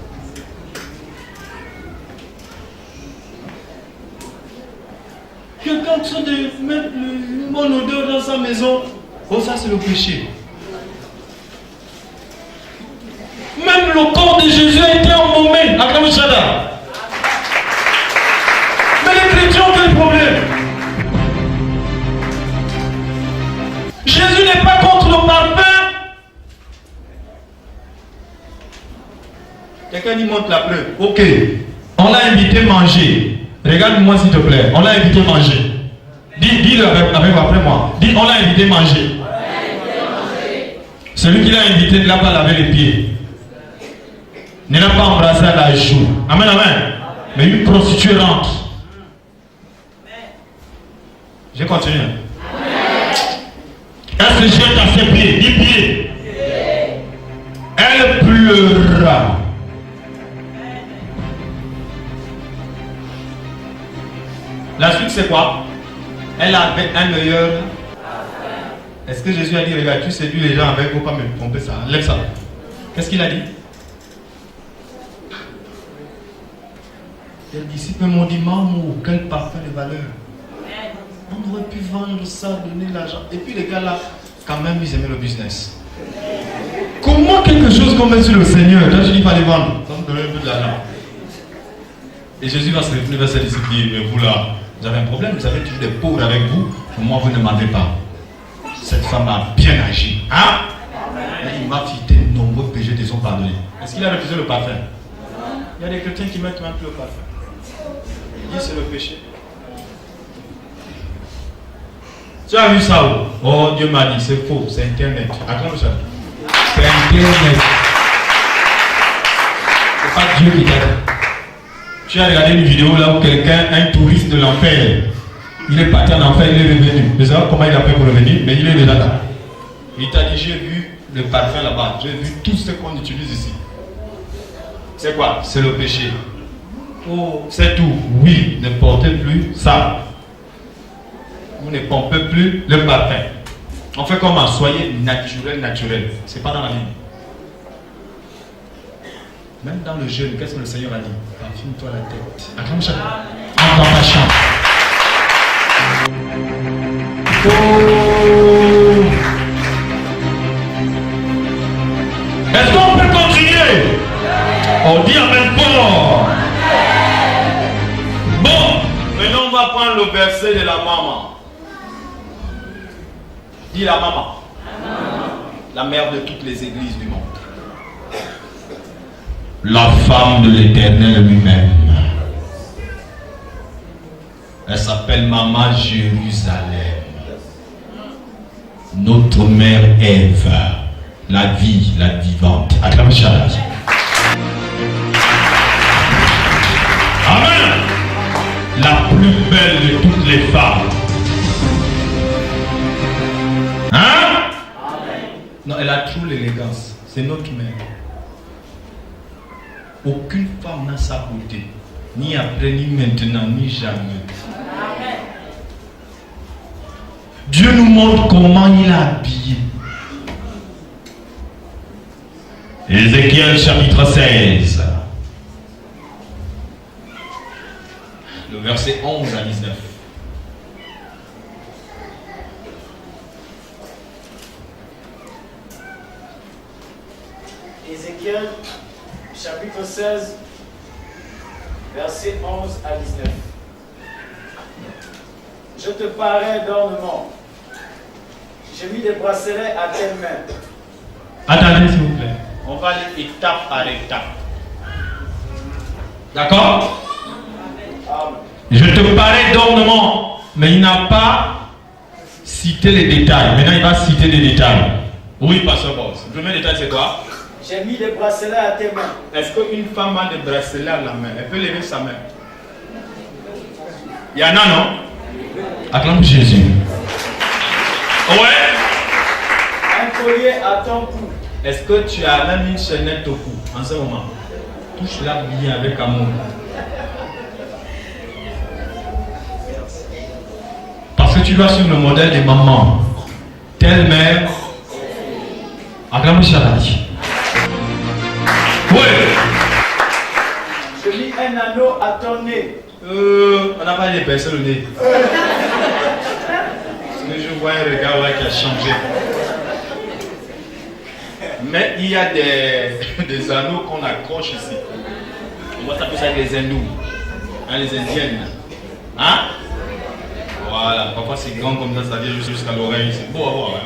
Quelqu'un est en train de mettre une bonne odeur dans sa maison. Oh, ça c'est le péché. Même le corps de Jésus a été embaumé. Akram Shada. Mais les chrétiens ont quel problème? Jésus n'est pas contre le parfum. Quelqu'un lui montre la preuve. Ok. On l'a invité à manger. Regarde-moi s'il te plaît. On l'a invité à manger. Dis-le avec après moi. Dis, on l'a invité à manger. Celui qui l'a invité ne l'a pas lavé les pieds. Ne l'a pas embrassé à la joue. Amen, amen. Mais une prostituée rentre. Je continue. Elle se jette à ses pieds. Dis pieds. Elle pleura. La suite c'est quoi? Elle avait un meilleur. Est-ce que Jésus a dit, regarde, tu séduis les gens avec, il ne faut pas me tromper ça, lève ça. Qu'est-ce qu'il a dit? Les disciples m'ont dit, maman, quel parfum de valeur. On aurait pu vendre ça, donner l'argent. Et puis les gars là, quand même, ils aimaient le business. Comment quelque chose qu'on met sur le Seigneur, toi tu dis, il fallait vendre, ça me donne un peu de l'argent. Et Jésus va se retourner vers ses disciples et dire, mais vous là, vous avez un problème, vous avez toujours des pauvres avec vous, moi vous ne m'avez pas. Cette femme a bien agi. Hein? Il m'a fait de nombreux péchés qui sont pardonnés. Est-ce qu'il a refusé le parfum? Il y a des chrétiens qui mettent même plus le parfum. Il dit c'est le péché. Tu as vu ça où? Oh Dieu m'a dit, c'est faux, c'est internet. Acclame ça. C'est internet. C'est pas Dieu qui t'a dit. Tu as regardé une vidéo là où quelqu'un, un touriste de l'enfer, il est parti en enfer, il est revenu. Je ne sais pas comment il a fait pour revenir, mais il est déjà là. Il t'a dit, j'ai vu le parfum là-bas, j'ai vu tout ce qu'on utilise ici. C'est quoi? C'est le péché. Oh, c'est tout. Oui, ne portez plus ça. Vous ne pompez plus le parfum. On fait comment? Soyez naturel, naturel. C'est pas dans la Bible. Même dans le jeûne, qu'est-ce que le Seigneur a dit? Parfume-toi la tête. Acclame ça. Entre dans ta chambre. Oh. Est-ce qu'on peut continuer? On dit amen fort. Bon, maintenant on va prendre le verset de la maman. Dis la maman. La mère de toutes les églises du monde. La femme de l'Éternel lui-même. Elle s'appelle Maman Jérusalem. Notre mère Ève. La vie, la vivante. Acclame Shaddai. Amen. La plus belle de toutes les femmes. Hein? Amen. Non, elle a trop l'élégance. C'est notre mère. Aucune femme n'a sa beauté. Ni après, ni maintenant, ni jamais. Amen. Dieu nous montre comment il a habillé. Ézéchiel chapitre 16. Le verset 11 à 19. Ézéchiel chapitre 16, verset 11 à 19. Je te parais d'ornements. J'ai mis des bracelets à tes mains. Attendez s'il vous plaît. On va aller étape par étape. D'accord? Je te parais d'ornements. Mais il n'a pas cité les détails. Maintenant il va citer les détails. Oui, pasteur Boss. Le premier détail, c'est quoi? J'ai mis des bracelets à tes mains. Est-ce qu'une femme a des bracelets à la main? Elle peut lever sa main. Il y en a, non? Acclame Jésus. Ouais. Un collier à ton cou. Est-ce que tu as même une chaînette au cou en ce moment? Touche-la bien avec amour. Parce que tu vas sur le modèle des mamans. Telle mère. Acclame Charlie. Ouais. J'ai mis un anneau à ton nez. On n'a pas épaissé le nez. Parce que je vois un regard là qui a changé. Mais il y a des anneaux qu'on accroche ici. On va s'appeler ça des hindous. Hein, les indiennes. Hein? Voilà. Parfois c'est grand comme ça vient jusqu'à l'oreille. C'est beau à voir. Hein?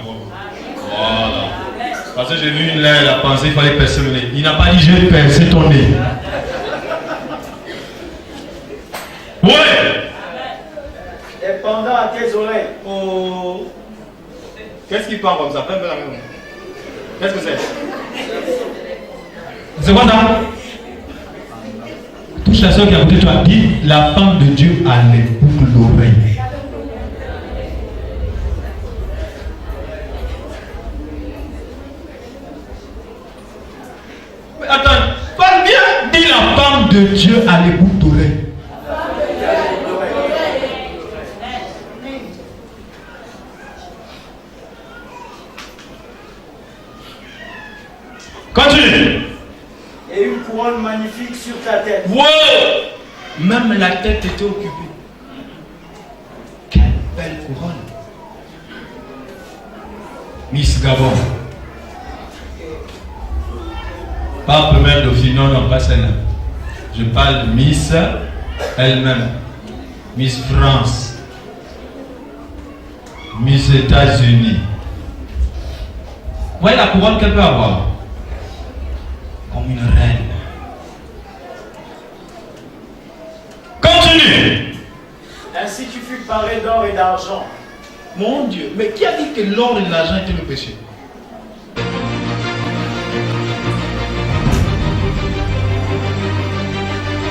Voilà. Parce que j'ai vu une là, elle a pensé qu'il fallait percer le nez. Il n'a pas dit je vais percer ton nez. Ouais! Des pendants à tes oreilles. Oh! Qu'est-ce qui parle comme ça? Fais-moi la main. Qu'est-ce que c'est? C'est quoi ça? Touche la soeur qui a côté de toi. Dis la femme de Dieu a les boucles d'oreilles. Mais attends, parle bien! Dis la femme de Dieu a les boucles d'oreilles. Continue! Et une couronne magnifique sur ta tête. Wow! Même la tête était occupée. Quelle belle couronne! Miss Gabon. Pas première dauphine, non, pas celle-là. Je parle de Miss elle-même. Miss France. Miss États-Unis. Vous voyez la couronne qu'elle peut avoir? Comme une reine. Continue! Ainsi tu fus paré d'or et d'argent. Mon Dieu, mais qui a dit que l'or et l'argent étaient le péché?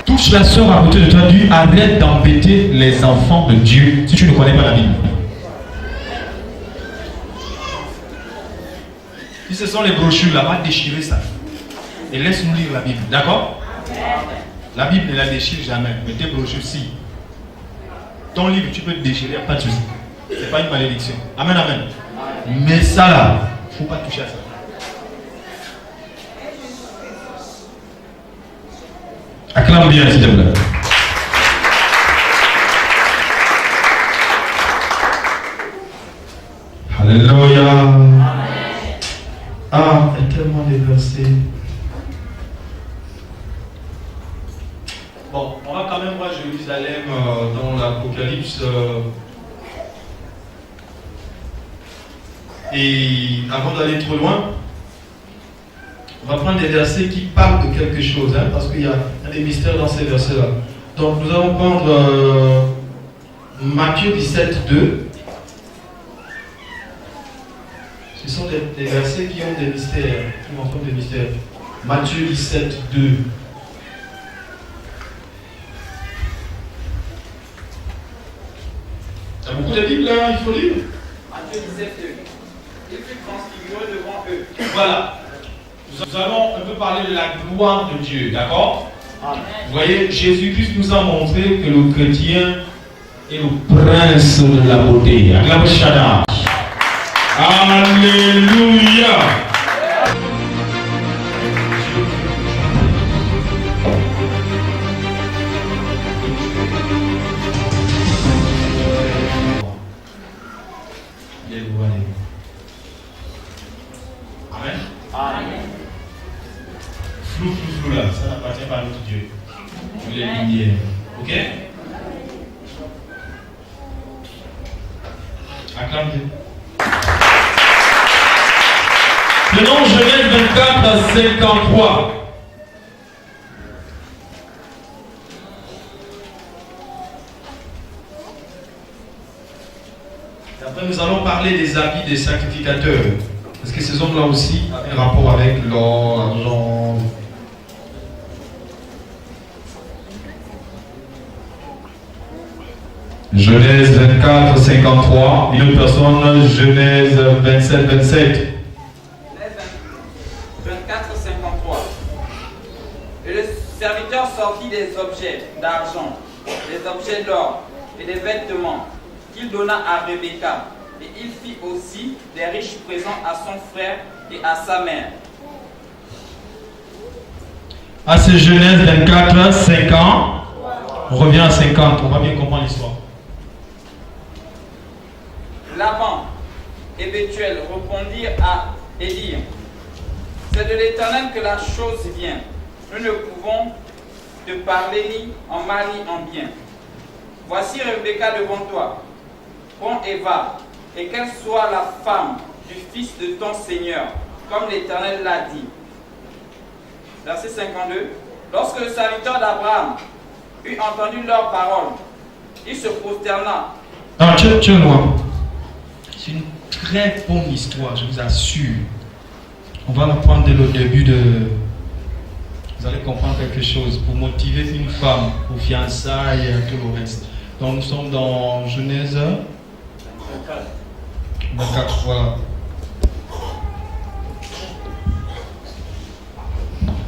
Touche la soeur à côté de toi, dis arrête d'embêter les enfants de Dieu si tu ne connais pas la Bible. Si ce sont les brochures là, va déchirer ça. Et laisse-nous lire la Bible, d'accord? La Bible ne la déchire jamais, mais tes brochures si. Ton livre, tu peux te déchirer, pas de souci. C'est pas une malédiction. Amen, amen. Mais ça là, Faut pas toucher à ça. acclame bien s'il te plaît. Alléluia. Ah, il y a tellement de versets. Bon, on va quand même voir Jérusalem dans l'Apocalypse. Et avant d'aller trop loin, on va prendre des versets qui parlent de quelque chose, hein, parce qu'il y a des mystères dans ces versets-là. Donc nous allons prendre Matthieu 17, 2. Ce sont des versets qui ont des mystères, qui montrent des mystères. Matthieu 17, 2. Il y a beaucoup de Bibles là, il faut lire. Matthieu 17, 2. Il fut transfiguré devant eux. Voilà. Nous allons un peu parler de la gloire de Dieu, d'accord? Vous voyez, Jésus-Christ nous a montré que le chrétien est le prince de la beauté. Acclame Shaddai. Alléluia. Amen. Amen. Flou là, ça n'appartient pas à notre Dieu. Je l'ai dit hier. Ok? Acclame Dieu. Prenons Genèse 24, 53. Après, nous allons parler des habits des sacrificateurs. Est-ce que ces hommes-là aussi avaient un rapport avec l'or, l'argent? Genèse 24, 53. Une autre personne, Genèse 27, 27. 24, 53. Et le serviteur sortit des objets d'argent, des objets d'or et des vêtements qu'il donna à Rebecca. Et il fit aussi des riches présents à son frère et à sa mère. Ah, c'est Genèse 24, 50. On revient à 50, on va bien comprendre l'histoire. Laban et Bethuel répondirent et dirent: c'est de l'Éternel que la chose vient. Nous ne pouvons te parler ni en mal ni en bien. Voici Rebecca devant toi. Prends et va, et qu'elle soit la femme du fils de ton Seigneur, comme l'Éternel l'a dit. Verset 52. Lorsque le serviteur d'Abraham eut entendu leurs paroles, il se prosterna. Non, tiens, moi. C'est une très bonne histoire, je vous assure. On va la prendre dès le début de... Vous allez comprendre quelque chose pour motiver une femme, pour fiançailles et tout le reste. Donc nous sommes dans Genèse 24, voilà.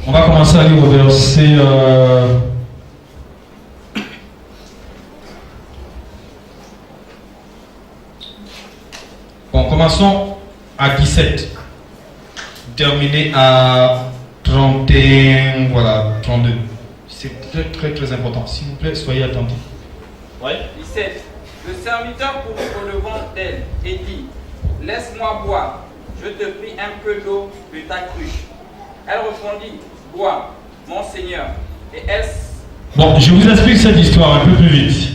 On va commencer à lire au verset... Bon, commençons à 17. Terminé à 31, voilà, 32. C'est très très très important. S'il vous plaît, soyez attentifs. Ouais. 17. Le serviteur courut au devant d'elle et dit: laisse-moi boire, je te prie un peu d'eau de ta cruche. Elle répondit: bois, mon Seigneur. Et elle... Bon, je vous explique cette histoire un peu plus vite.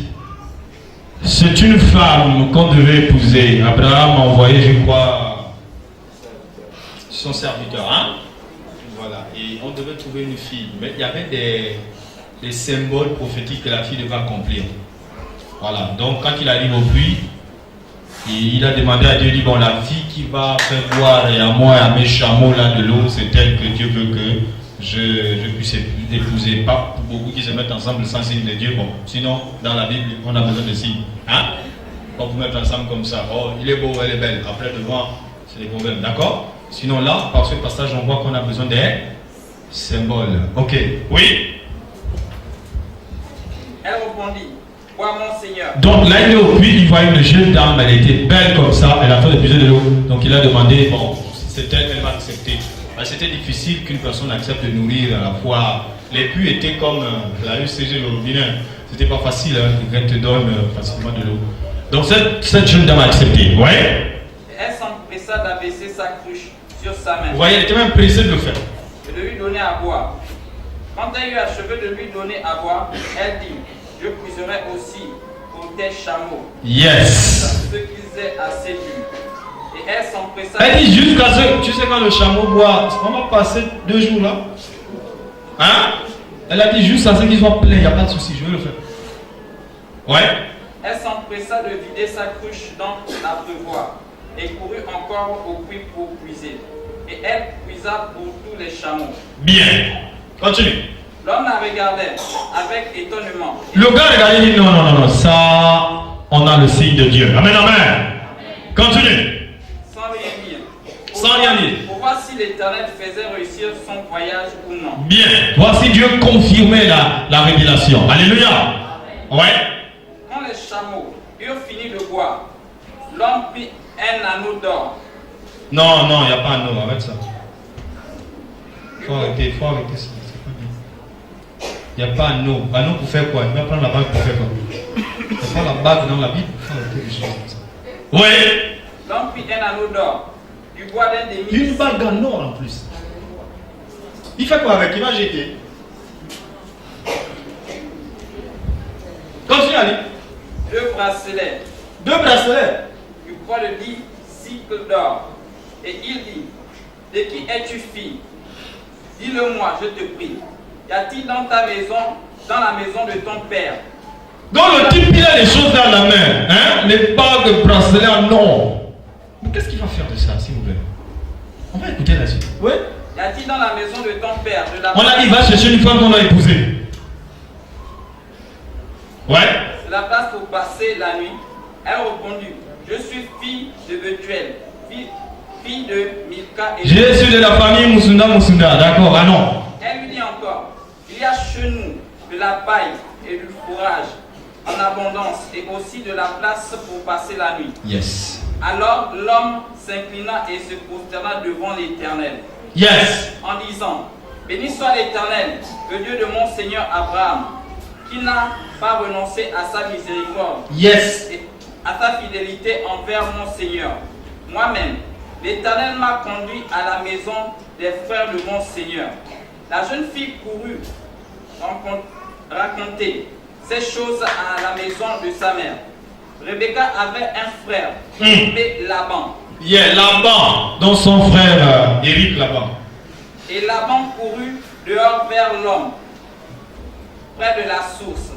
C'est une femme qu'on devait épouser. Abraham a envoyé, je crois, son serviteur, hein? Voilà, et on devait trouver une fille. Mais il y avait des symboles prophétiques que la fille devait accomplir. Voilà, donc quand il arrive au puits, il a demandé à Dieu, il dit, bon, la fille qui va faire boire et à moi et à mes chameaux là de l'eau, c'est elle que Dieu veut que je puisse épouser. Pas pour beaucoup qui se mettent ensemble sans signe de Dieu. Bon, sinon, dans la Bible, on a besoin de signes. Hein? Pas vous mettre ensemble comme ça. Oh, il est beau, elle est belle. Après, devant, c'est des problèmes. D'accord? Sinon, là, par ce passage, on voit qu'on a besoin des symboles. Ok. Oui? Elle répondit: bois, mon Seigneur. Donc là, il est au puits, il voit une jeune dame, elle était belle comme ça, elle a fait épuiser de l'eau. Donc il a demandé, bon, c'est elle, elle va accepter. C'était difficile qu'une personne accepte de nourrir à la fois. Les puits étaient comme la UCG, le robinet. C'était pas facile, hein, quelqu'un te donne facilement de l'eau. Donc cette jeune dame a accepté, ouais. Et elle s'empressa d'abaisser sa cruche sur sa main. Vous voyez, elle était même pressée de le faire. Et de lui donner à boire. Quand elle eut achevé de lui donner à boire, elle dit: je puiserai aussi pour tes chameaux. Yes. Ce qu'ils aient assez bu. Et elle s'empressa. Elle dit jusqu'à ce, tu sais quand le chameau boit, on va passer 2 jours là. Hein? Elle a dit juste à ce qu'il soit plein, il n'y a pas de souci, je vais le faire. Ouais. Elle s'empressa de vider sa cruche dans l'abreuvoir et courut encore au puits pour puiser. Et elle puisa pour tous les chameaux. Bien. Continue. L'homme la regardait avec étonnement. Le gars regardait et dit non, ça, on a le signe de Dieu. Amen, amen. Continue. Sans rien dire. Sans rien dire. Pour voir si l'Éternel faisait réussir son voyage ou non. Bien. Voici Dieu confirmer la révélation. Alléluia. Ouais. Quand les chameaux eurent fini de boire, l'homme prit un anneau d'or. Non, il n'y a pas un anneau, arrête ça. Faut arrêter ça. Il n'y a pas un anneau. Un anneau pour faire quoi? Il va prendre la bague pour faire quoi? Il n'y a pas la bague dans la Bible pour faire des choses comme ça. Oui. L'homme prit un anneau d'or, du bois d'un demi. Une bague en or en plus. Il fait quoi avec? Il va jeter. Continue à lire. 2 bracelets. 2 bracelets. Du poids de 10 cycles d'or. Et il dit: de qui es-tu fille? Dis-le-moi, je te prie. Y a-t-il dans ta maison, dans la maison de ton père? Donc le type il a les choses dans la main, hein? Les bagues, bracelets en or. Mais qu'est-ce qu'il va faire de ça, s'il vous plaît? On va écouter la suite. Oui. Y a-t-il dans la maison de ton père de la On a dit, va chercher une femme qu'on a épousée. Ouais. de la place pour passer la nuit? Elle répondit, je suis fille de Bethuel, fille de Milka et... Je suis de la famille Moussunda, d'accord, ah non. Elle lui dit encore, il y a chez nous de la paille et du fourrage en abondance et aussi de la place pour passer la nuit. Yes. Alors l'homme s'inclina et se prosterna devant l'Éternel. Yes. En disant, béni soit l'Éternel, le Dieu de mon Seigneur Abraham, qui n'a pas renoncé à sa miséricorde. Yes. Et à sa fidélité envers mon Seigneur. Moi-même, l'Éternel m'a conduit à la maison des frères de mon Seigneur. La jeune fille courut raconter ces choses à la maison de sa mère. Rebecca avait un frère nommé Laban. Yeah, Laban, donc son frère Eric Laban. Et Laban courut dehors vers l'homme, près de la source.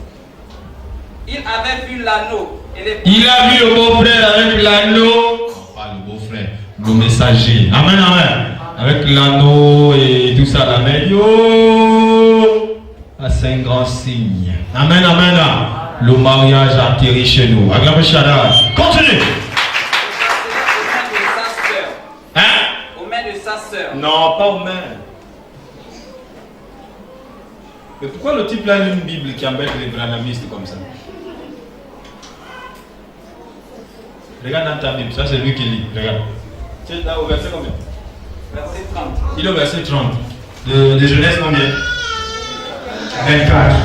Il avait vu l'anneau et les... Il a vu le beau-frère avec l'anneau. Pas le beau-frère, le messager. Amen, amen. Avec l'anneau et tout ça, la main. Yo! Ah, c'est un grand signe. Amen, amen. Le mariage a atterri chez nous. Acclamez Shaddai. Continue. Hein? Aux mains de sa sœur. Non, pas aux mains. Mais pourquoi le type là a une Bible qui embête les branhamistes comme ça? Regarde dans ta Bible, ça c'est lui qui lit. Regarde. Tu es là au verset combien? Verset 30. Il est au verset 30. De Genèse combien? 24.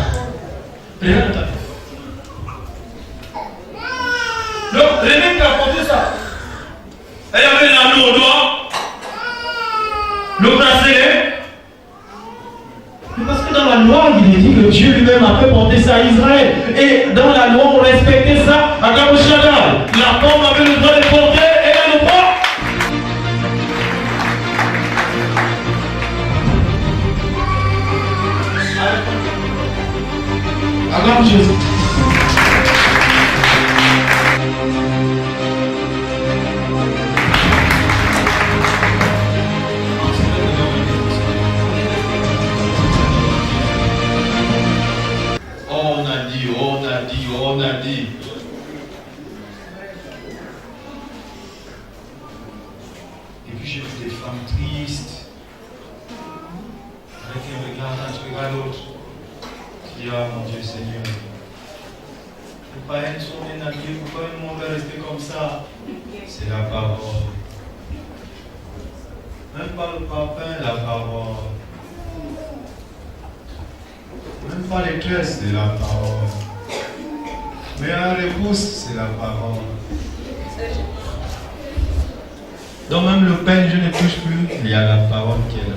Regarde dans ta Bible. Donc, Rebecca a porté ça. Elle avait l'anneau au doigt. Le bracelet. Mais parce que dans la loi, il est dit que Dieu lui-même a fait porter ça à Israël. Et dans la loi, on respectait ça à Gaboshadal. La femme avait le droit de porter et elle le porte. Acclame Jésus. On a dit. Et puis j'ai vu des femmes tristes, avec un regard l'un, tu regardes l'autre. Tu dis, ah mon Dieu Seigneur, les païens sont bien habillés, pourquoi le monde va rester comme ça? C'est la parole. Même pas le parfum, la parole. Même pas les tresses, c'est la parole. Mais un repousse, c'est la parole. Donc même le pain, je ne touche plus, il y a la parole qui est là.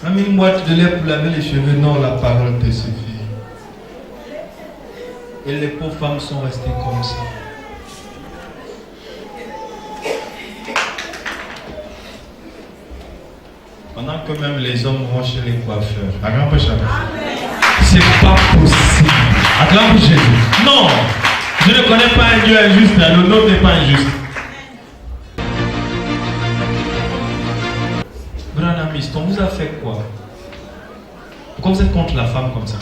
Même une boîte de lait pour laver les cheveux, non, la parole te suffit. Et les pauvres femmes sont restées comme ça. Pendant que même les hommes vont chez les coiffeurs. Acclame Jésus. C'est pas possible. Acclame Jésus. Non, je ne connais pas un Dieu injuste. Le nôtre n'est pas injuste. Branhamiste, on vous a fait quoi? Pourquoi vous êtes contre la femme comme ça?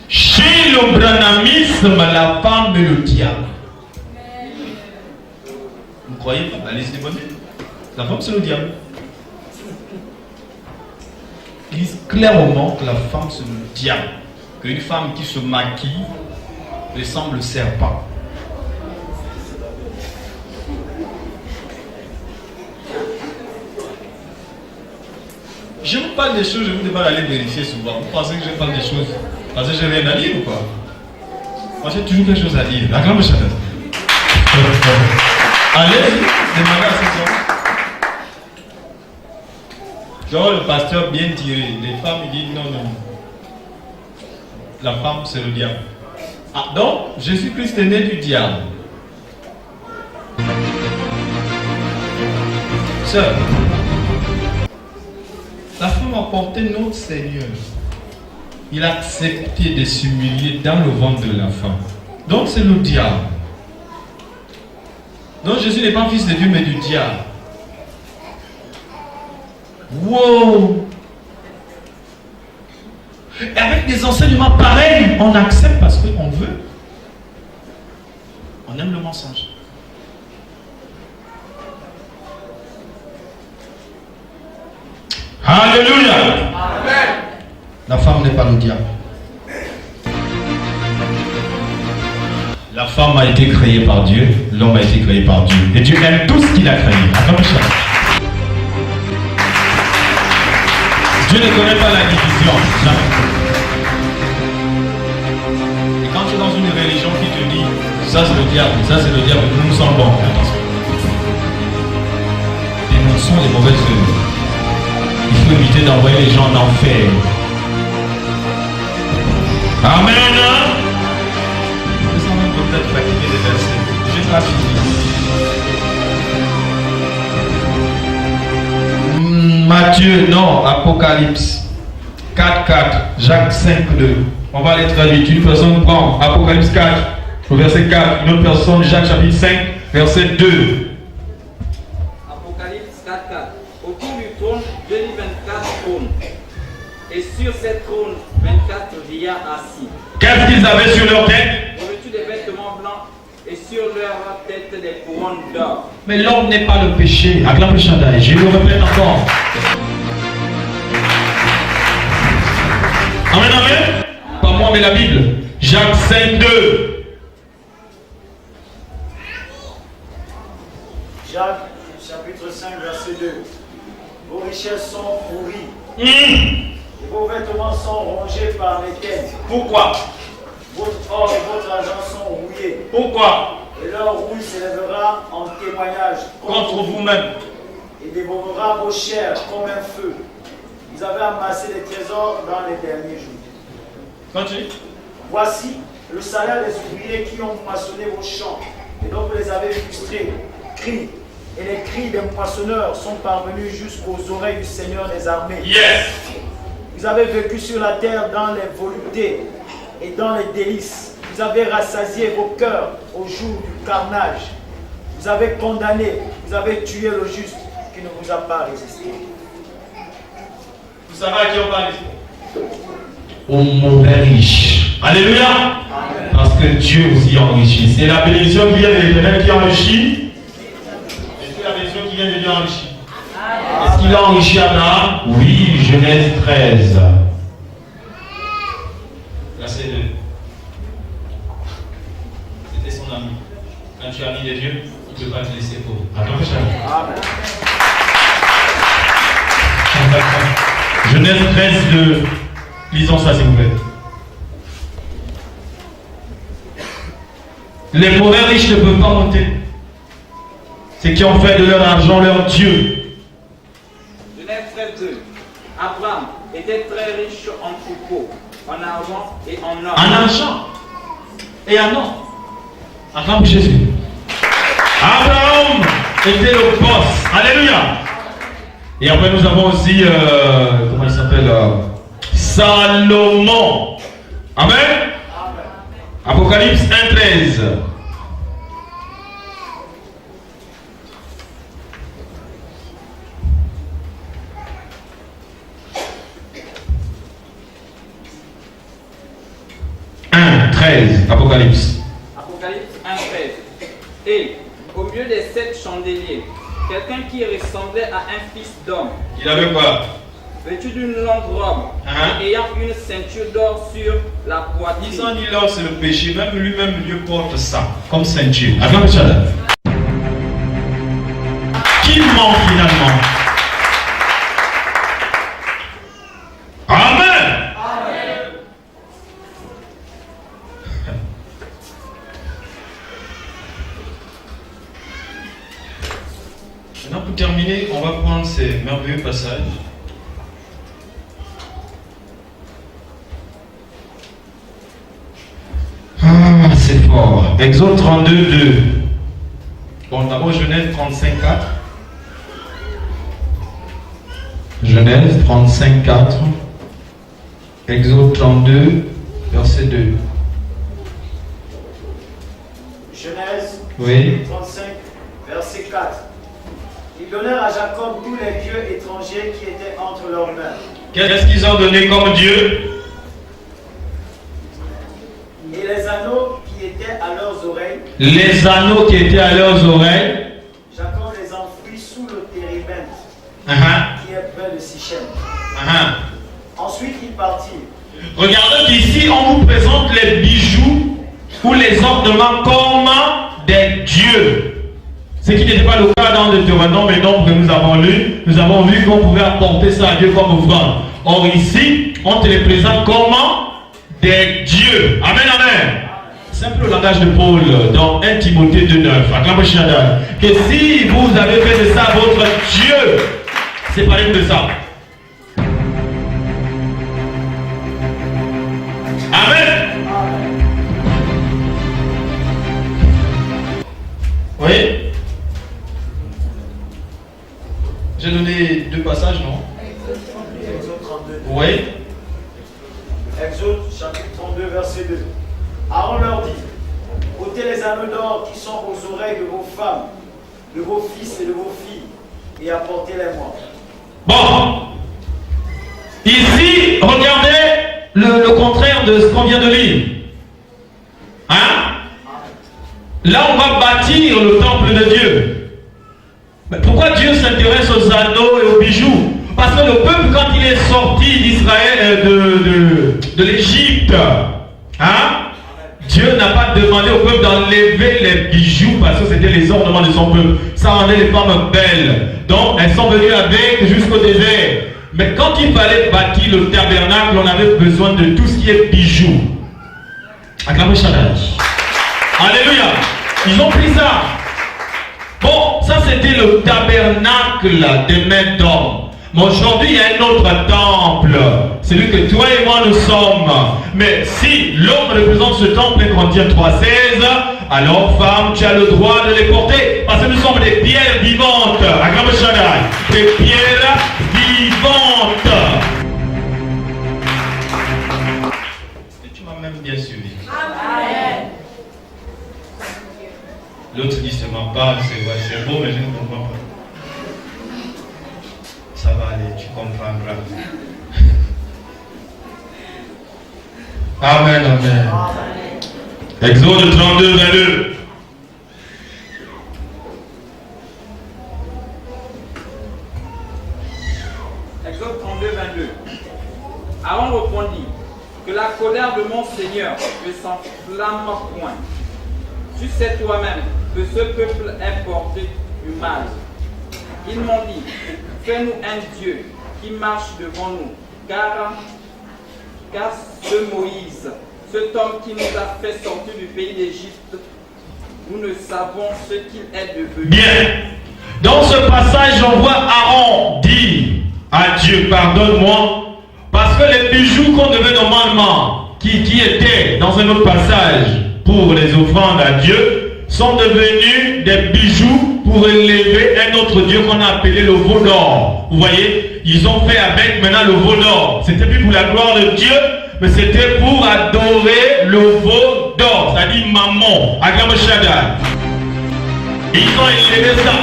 Chez le branhamisme, la femme est le diable. Vous croyez pas? Allez-y, démontrer. La femme c'est le diable. Ils disent clairement que la femme c'est le diable. Qu'une femme qui se maquille ressemble au serpent. Je vous parle des choses, je vous demande d'aller vérifier souvent. Vous pensez que je parle des choses parce que j'ai rien à dire ou quoi? Moi j'ai toujours quelque chose à dire. La grande châtelle. Allez, demandez à ces hommes. Genre le pasteur bien tiré, les femmes ils disent non, non. La femme c'est le diable. Ah donc, Jésus-Christ est né du diable. Sœur, la femme a porté notre Seigneur. Il a accepté de s'humilier dans le ventre de la femme. Donc c'est le diable. Donc Jésus n'est pas fils de Dieu, mais du diable. Wow! Et avec des enseignements pareils, on accepte parce qu'on veut. On aime le mensonge. Alléluia! Amen. La femme n'est pas le diable. La femme a été créée par Dieu, l'homme a été créé par Dieu. Et Dieu aime tout ce qu'il a créé. Attention. Dieu ne connaît pas la division. Jamais. Et quand tu es dans une religion qui te dit ça c'est le diable, nous sommes bons. Attention. Dénonçons les mauvaises œuvres. Il faut éviter d'envoyer les gens en enfer. Amen. Nous sommes peut-être fatigués des versets. Je n'ai pas fini. Matthieu, non, Apocalypse 4:4, Jacques 5:2. On va les traduire. Une personne prend Apocalypse 4, au verset 4. Une autre personne, Jacques chapitre 5, verset 2. Apocalypse 4:4. Autour du trône, Dieu dit 24 trônes. Et sur ces trônes, 24 vieillards assis. Qu'est-ce qu'ils avaient sur leur tête? Revêtus des vêtements blancs et sur leur tête des couronnes d'or. Mais l'homme n'est pas le péché. Acclame le chandail. Je le répète encore. Amen, amen. Pas moi, mais la Bible. Jacques 5:2. Jacques, chapitre 5, verset 2. Vos richesses sont pourries. Et vos vêtements sont rongés par les têtes. Pourquoi? Votre or et votre argent sont rouillés. Pourquoi? Et leur rouille s'élèvera en témoignage Contre vous-même. et dévorera vos chairs comme un feu. Vous avez amassé des trésors dans les derniers jours. Continue. Voici le salaire des ouvriers qui ont moissonné vos champs, et donc vous les avez frustrés. Cris, et les cris des moissonneurs sont parvenus jusqu'aux oreilles du Seigneur des armées. Yes. Vous avez vécu sur la terre dans les voluptés et dans les délices. Vous avez rassasié vos cœurs au jour du carnage. Vous avez condamné, vous avez tué le juste qui ne vous a pas résisté. Vous savez à qui on parle ici? Au mauvais riche. Alléluia. Amen. Parce que Dieu vous y enrichit. C'est la bénédiction qui vient de l'Éternel qui enrichit. Et c'est la bénédiction qui vient de Dieu enrichit. Est-ce qu'il a enrichi Abraham? Oui, Genèse 13. Verset 2. C'était son ami. Quand tu es ami de Dieu, il ne peut pas te laisser pauvre. Attends, Amen. Genèse 13, 2. Lisons ça s'il vous plaît. Les mauvais riches ne peuvent pas monter. C'est qui ont fait de leur argent leur Dieu. Genèse 13:2. Abraham était très riche en troupeaux, en argent et en or. En argent et en or. Acclame Jésus. Abraham était le boss. Alléluia. Et après nous avons aussi, comment il s'appelle, Salomon. Amen. Amen. Apocalypse 1:13. Apocalypse. Apocalypse 1:13. Et au milieu des 7 chandeliers, quelqu'un qui ressemblait à un fils d'homme. Il avait quoi? Vêtu d'une longue robe, et ayant une ceinture d'or sur la poitrine. Disant dit l'or c'est le péché, même lui-même Dieu porte ça comme ceinture. Acclame le Seigneur. Qui ment finalement? Amen. Amen. Maintenant pour terminer, on va prendre ces merveilleux passages. C'est fort. Exode 32, 2. Bon, d'abord Genèse 35, 4. Genèse 35, 4. Exode 32, verset 2. Genèse Oui. 35, verset 4. Ils donnèrent à Jacob tous les dieux étrangers qui étaient entre leurs mains. Qu'est-ce qu'ils ont donné comme Dieu? Et les anneaux qui étaient à leurs oreilles. Les anneaux qui étaient à leurs oreilles. Jacob les enfouit sous le térébinthe qui est près de Sichem. Ensuite, ils partirent. Regardez qu'ici, on vous présente les bijoux ou les ornements comme des dieux. Ce qui n'était pas le cas dans Deutéronome, mais donc que nous avons lu, nous avons vu qu'on pouvait apporter ça à Dieu comme offrande. Or ici, on te les présente comme des dieux. Amen, amen. C'est un peu le langage de Paul dans 1 Timothée 2,9. Acclamez Shaddai. Que si vous avez fait de ça votre Dieu, c'est pareil de ça. Amen. Oui. J'ai donné 2 passages, non? Exode 32. Oui. Exode chapitre 32, verset 2. Aaron leur dit, ôtez les anneaux d'or qui sont aux oreilles de vos femmes, de vos fils et de vos filles, et apportez-les-moi. Bon. Ici, regardez le contraire de ce qu'on vient de lire. Hein? Là, on va bâtir le temple de Dieu. Mais pourquoi Dieu s'intéresse aux anneaux et aux bijoux? Parce que le peuple, quand il est sorti d'Israël, de l'Égypte, hein? Dieu n'a pas demandé au peuple d'enlever les bijoux parce que c'était les ornements de son peuple. Ça rendait les femmes belles. Donc, elles sont venues avec jusqu'au désert. Mais quand il fallait bâtir le tabernacle, on avait besoin de tout ce qui est bijoux. Acclamez Shaddai. Alléluia. Ils ont pris ça. Bon, ça c'était le tabernacle des mains d'hommes. Mais aujourd'hui, il y a un autre temple. Celui que toi et moi nous sommes. Mais si l'homme représente ce temple et Corinthiens 3,16, alors femme, tu as le droit de les porter. Parce que nous sommes des pierres vivantes. Acclamez Shaddai. Des pierres vivantes. Et tu m'as même bien suivi. Amen. L'autre dit seulement pas, c'est beau, mais je ne comprends pas. Ça va aller, tu comprendras. Amen, amen. Exode 32, 22. Exode 32, 22. Aaron répondit, que la colère de mon Seigneur ne s'enflamme point. Tu sais toi-même que ce peuple est porté du mal. Ils m'ont dit, fais-nous un Dieu qui marche devant nous, car ce Moïse, cet homme qui nous a fait sortir du pays d'Égypte, nous ne savons ce qu'il est devenu. Bien. Dans ce passage, on voit Aaron dire à Dieu, pardonne-moi, parce que les bijoux qu'on devait normalement, qui étaient dans un autre passage pour les offrandes à Dieu, sont devenus des bijoux pour élever un autre Dieu qu'on a appelé le veau d'or. Vous voyez, ils ont fait avec maintenant le veau d'or. C'était plus pour la gloire de Dieu, mais c'était pour adorer le veau d'or, c'est-à-dire Mammon, Acclamez Shaddai. Et ils ont élevé ça.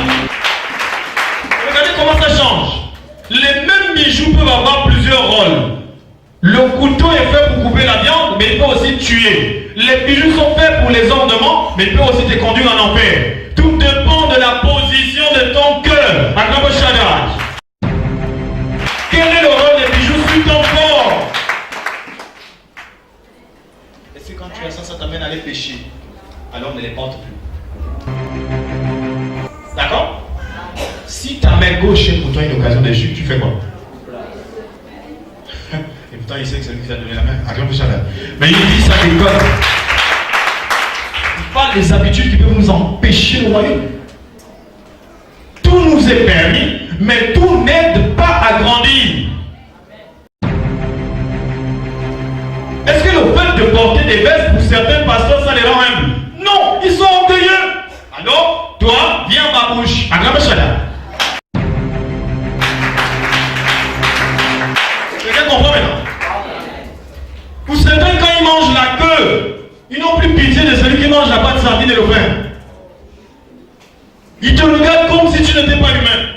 Regardez comment ça change. Les mêmes bijoux peuvent avoir plusieurs rôles. Le couteau est fait pour couper la viande, mais il peut aussi tuer. Les bijoux sont faits pour les ornements, mais il peut aussi te conduire en enfer. Tout dépend de la position de ton cœur. Acclamez Shaddai. Quel est le rôle des bijoux sur ton corps? Est-ce que quand tu as ça, ça t'amène à les pécher? Alors ne les porte plus. D'accord? Si ta main gauche est pour toi une occasion de chute, tu fais quoi? Et pourtant il sait que c'est lui qui t'a donné la main. Acclamez Shaddai. Mais il dit ça déconne. Il parle des habitudes qui peuvent nous empêcher le royaume. Tout nous est permis, mais tout n'aide pas à grandir. Est-ce que le fait de porter des vestes pour certains pasteurs, ça les rend humbles? Non, ils sont orgueilleux. Alors, toi, viens à ma bouche. Acclamez Shaddai. Quelqu'un comprend maintenant? Pour certains, quand ils mangent la queue, ils n'ont plus pitié de celui qui mange la pâte sardine et le pain. Il te regarde comme si tu n'étais pas humain.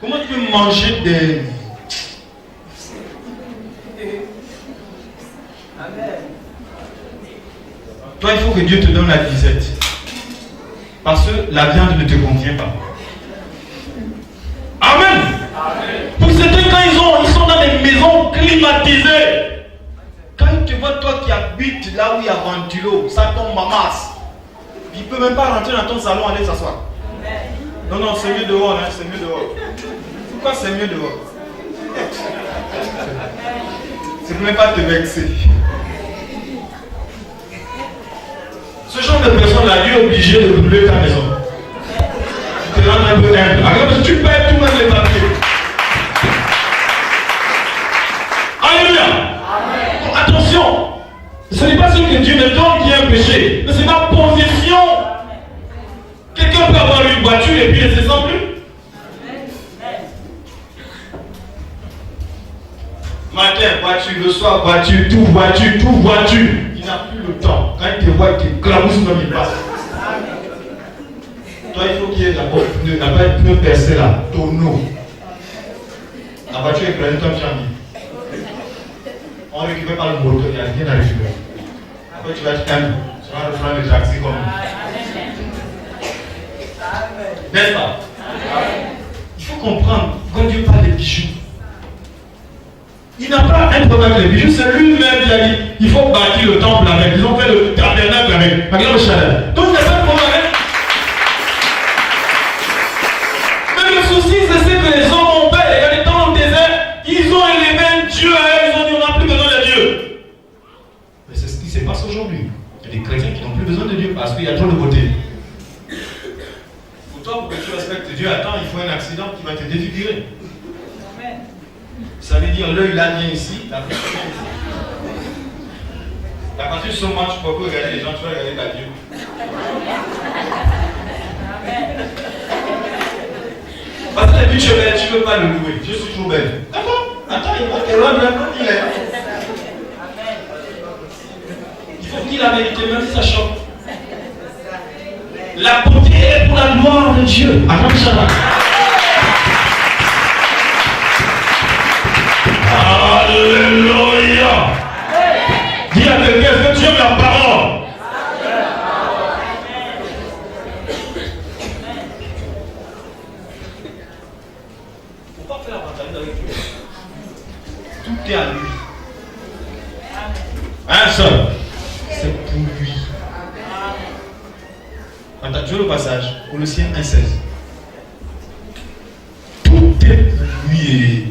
Comment tu peux manger des... Toi, il faut que Dieu te donne la disette. Parce que la viande ne te convient pas. Amen. Pour certains, quand ils sont dans des maisons climatisées, quand ils te voient, toi qui habites là où il y a ventilo, ça tombe ma masse. Il ne peut même pas rentrer dans ton salon, aller s'asseoir. Non, non, c'est mieux dehors, hein, c'est mieux dehors. Pourquoi c'est mieux dehors? C'est pour ne pas te vexer. Ce genre de personne-là, Dieu est obligé de brûler ta maison. Tu te rends un peu humble. Alors tu perds tout même les papiers. Alléluia. Amen. Attention, ce n'est pas ce que Dieu me donne qui est un péché, mais c'est ma position. Quelqu'un peut avoir une voiture et puis ne se sent plus. Matin, voiture, le soir, voiture, tout voiture, tout voiture. Il n'a plus le temps. Quand il te voit, il te clamousse comme il passe. Toi, il faut qu'il y ait d'abord un pneu percé là, tonneau. La voiture est pleine comme Jean-Mi. On ne récupère pas le moteur, il n'y a rien à récupérer. Après, tu vas te calmer. Tu vas reprendre le taxi comme n'est-ce pas? Il faut comprendre, quand Dieu parle des bijoux, il n'a pas un problème avec les bijoux, c'est lui-même qui a dit il faut bâtir le temple avec. Ils ont fait le tabernacle avec. Par exemple, le chalet. Donc il n'y a pas de problème avec. Mais le souci, c'est que les hommes ont fait. Il y a des temps au désert, ils ont élevé un Dieu à eux, ils ont dit on n'a plus besoin de Dieu. Mais c'est ce qui se passe aujourd'hui. Il y a des chrétiens qui n'ont plus besoin de Dieu parce qu'il y a trop de beauté. Pour toi, pour que tu respectes Dieu, attends, il faut un accident qui va te défigurer. Ça veut dire l'œil là vient ici, la bouche vient ici. À partir de ce moment, tu peux pas regarder les gens, tu vas regarder ta Dieu. Parce que depuis que tu es belle, tu ne peux pas le louer. Je suis trop belle. D'accord? Attends, il va te rendre là comme il est. Il faut dire la vérité, même si ça choque. La beauté est pour la gloire de Dieu. Attends, ça va. Alléluia. Dis à quelqu'un, est-ce que tu aimes la parole? Il ne faut pas faire la bataille avec Dieu. Tout est à lui. Un seul. C'est pour lui. Attends, tu veux le passage? Colossiens 1,16. Tout est pour lui.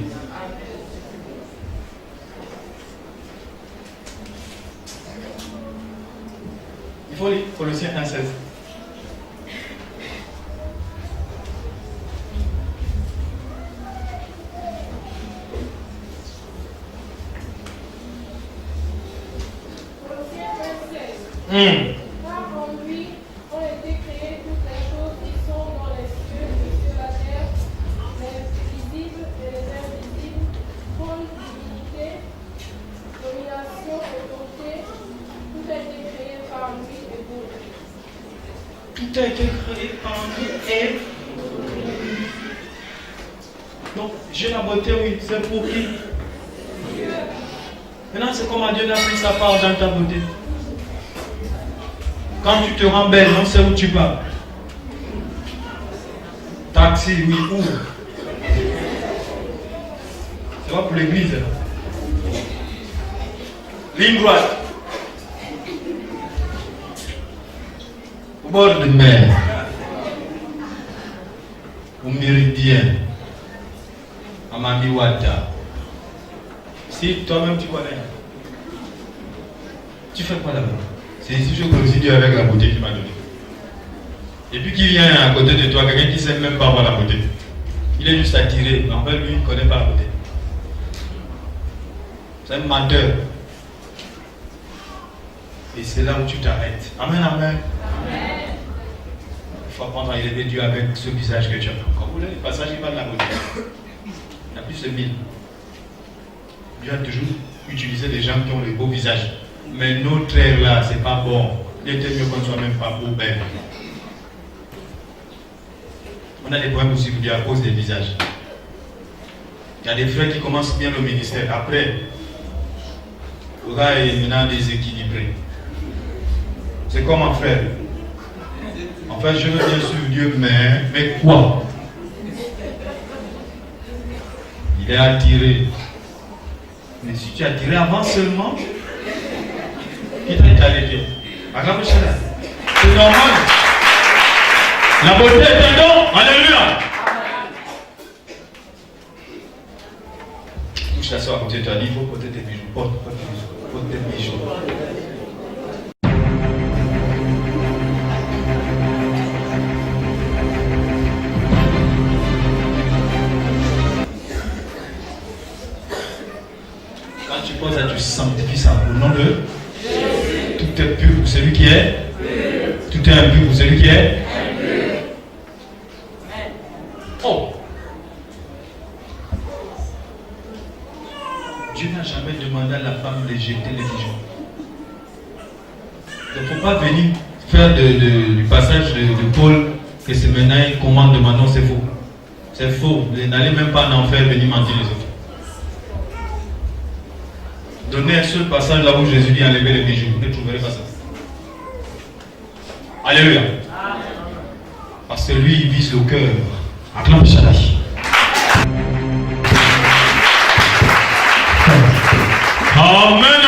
Il faut lire Colossiens 1,16. Car en lui ont été créées toutes les choses qui sont dans les cieux et sur la terre, les visibles et les invisibles, trône, divinité, domination, autorité, tout a été créé par lui et pour lui. Tout a été créé par lui et donc j'ai la beauté, oui, c'est pour qui? Maintenant c'est comment Dieu n'a pris sa part dans ta beauté. Quand tu te rends belle, on sait où tu vas. Taxi, oui, où? C'est pas pour l'église. Ligne droite. Au bord de mer. Au méridien. À Mamiwata. Si toi-même tu connais. Tu fais quoi là-bas? C'est ici que je glorifie Dieu avec la beauté qu'il m'a donnée. Et puis qui vient à côté de toi, quelqu'un qui ne sait même pas voir la beauté. Il est juste attiré, mais en fait lui, il ne connaît pas la beauté. C'est un menteur. Et c'est là où tu t'arrêtes. Amen, amen. Il faut apprendre à élever Dieu avec ce visage que tu as. Quand vous voulez, le passage, il parle de la beauté. Il y a plus de 1000. Dieu a toujours utilisé des gens qui ont les beaux visages. Mais notre air là, c'est pas bon. Il était mieux qu'on ne soit même pas beau, belle. On a des problèmes aussi à cause des visages. Il y a des frères qui commencent bien le ministère. Après, le gars est maintenant déséquilibré. C'est comme un frère. En fait, je veux bien suivre Dieu, mais quoi? Il est attiré. Mais si tu es attiré avant seulement, qui t'a arrêté? C'est normal. La beauté est un don. Alléluia. Touche la soeur à côté de toi. Il faut porter tes bijoux. Porte tes bijoux. Quand tu poses ça, tu sanctifies ça au nom de Jésus. Tout est pur pour celui qui est. Tout est impur pour celui qui est. Oh! Dieu n'a jamais demandé à la femme de jeter les bijoux. Il ne faut pas venir faire du passage de Paul que c'est maintenant un commandement. Non, c'est faux. C'est faux. N'allez même pas en enfer venir mentir les autres. Donnez un seul passage là où Jésus dit enlever les bijoux. Vous ne trouverez pas ça. Alléluia. Parce que lui, il vise le cœur. Acclame Shaddai. Amen.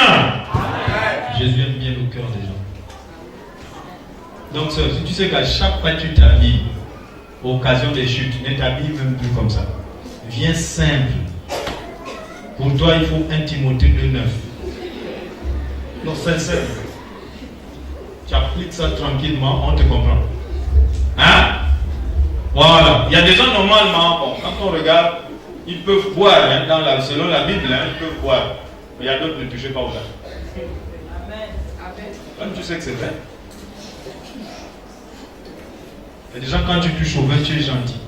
Jésus aime bien le cœur des gens. Donc, si tu sais qu'à chaque fois que tu t'habilles, occasion des chutes, ne t'habille même plus comme ça. Viens simple. Pour toi, il faut un Timothée 2,9. Non, sincère. Tu appliques ça tranquillement, on te comprend. Hein? Voilà. Il y a des gens normalement, bon, quand on regarde, ils peuvent boire, hein, selon la Bible, hein, ils peuvent boire. Mais il y a d'autres qui ne touchent pas au vin. Amen. Comme tu sais que c'est vrai. Il y a des gens, quand tu touches au vin, tu es gentil.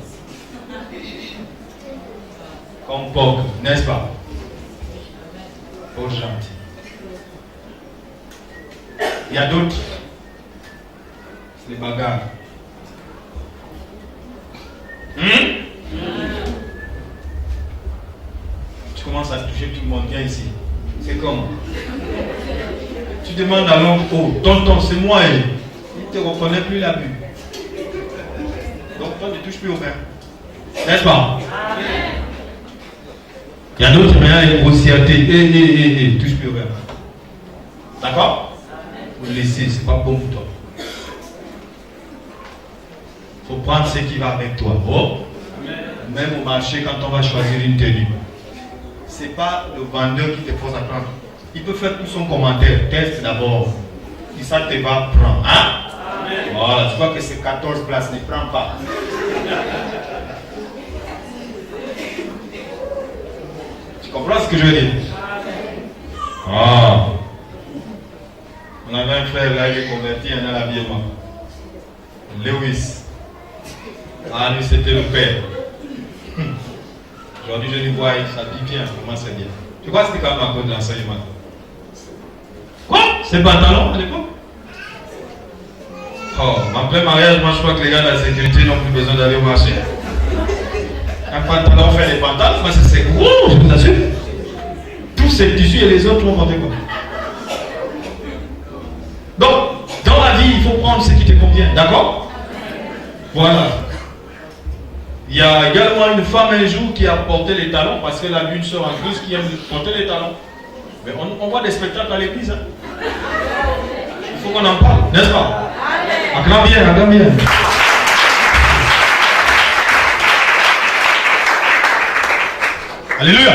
Comme Pog, n'est-ce pas? Pog gentil. Il y a d'autres, c'est les bagarres. Tu commences à toucher tout le monde, viens ici. C'est comment? Tu demandes à l'homme, oh, tonton, c'est moi, il ne te reconnaît plus la pub. Donc toi, tu ne touches plus au vin. N'est-ce pas? Il y a d'autres, mais il y a une grossièreté. Touche plus au vin. D'accord? Vous laisser, c'est pas bon pour toi. Il faut prendre ce qui va avec toi. Oh. Même au marché, quand on va choisir une tenue, c'est pas le vendeur qui te force à prendre. Il peut faire tout son commentaire. Teste d'abord. Si ça te va, prendre. Hein? Voilà, tu vois que c'est 14 places, ne prends pas. Tu comprends ce que je veux dire? Ah. On avait un frère là, il est converti, il y en a l'habillement. Lewis. Ah, lui, c'était le père. Aujourd'hui, je lui vois, il s'habille bien, comment c'est bien. Tu vois, c'était quand même à cause de l'enseignement. Quoi? C'est pantalon à l'époque? Oh, après mariage, moi je crois que les gars de la sécurité n'ont plus besoin d'aller au marché. Un pantalon fait des pantalons, moi c'est gros, je vous assure. Tous ces tissus et les autres vont monter quoi. Donc, dans la vie, il faut prendre ce qui te convient, d'accord? Voilà. Il y a également une femme un jour qui a porté les talons parce qu'elle a vu une soeur en Christ qui aime porter les talons. Mais on voit des spectacles à l'église. Hein. Il faut qu'on en parle, n'est-ce pas? Acclame bien, acclame bien. Alléluia.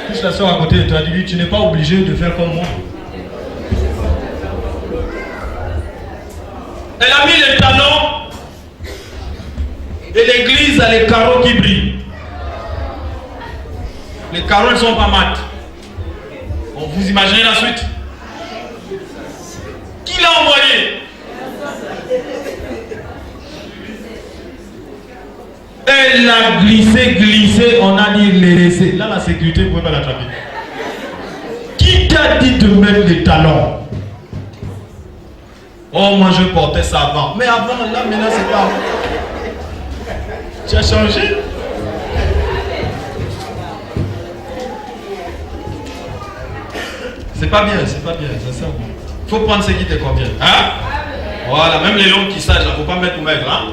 Touche la soeur à côté de toi, dis-lui, tu n'es pas obligé de faire comme moi. Elle a mis les talons et l'église a les carreaux qui brillent. Les carreaux ne sont pas mat. Bon, vous imaginez la suite? Qui l'a envoyé? Elle a glissé, on a dit les laisser. Là, la sécurité ne pouvait pas l'attraper. Qui t'a dit de mettre les talons? Oh, moi je portais ça avant. Mais avant, là, maintenant, c'est pas. Tu as changé? C'est pas bien, c'est ça. Il faut prendre ce qui te convient. Hein? Voilà, même les longs qui sagent, il ne faut pas mettre ou mettre. Hein?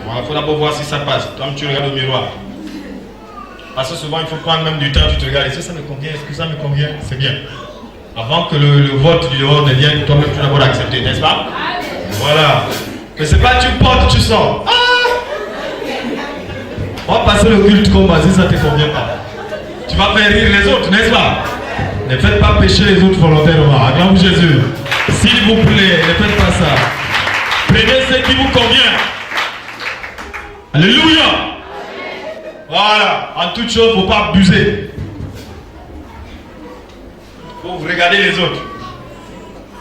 Voilà, il faut d'abord voir si ça passe. Toi, tu regardes au miroir. Parce que souvent, il faut prendre même du temps, tu te regardes. Est-ce que ça me convient? Est-ce que ça me convient? C'est bien. Avant que le vote du dehors ne vienne, toi-même, tu dois d'abord accepter, n'est-ce pas? Voilà. Mais c'est pas tu portes, tu sors. Ah! On va passer le culte comme si ça ne te convient pas. Tu vas faire rire les autres, n'est-ce pas? Ne faites pas pécher les autres volontairement. Acclame Jésus. S'il vous plaît, ne faites pas ça. Prenez ce qui vous convient. Alléluia. Voilà. En toute chose, il ne faut pas abuser. Il faut regarder les autres.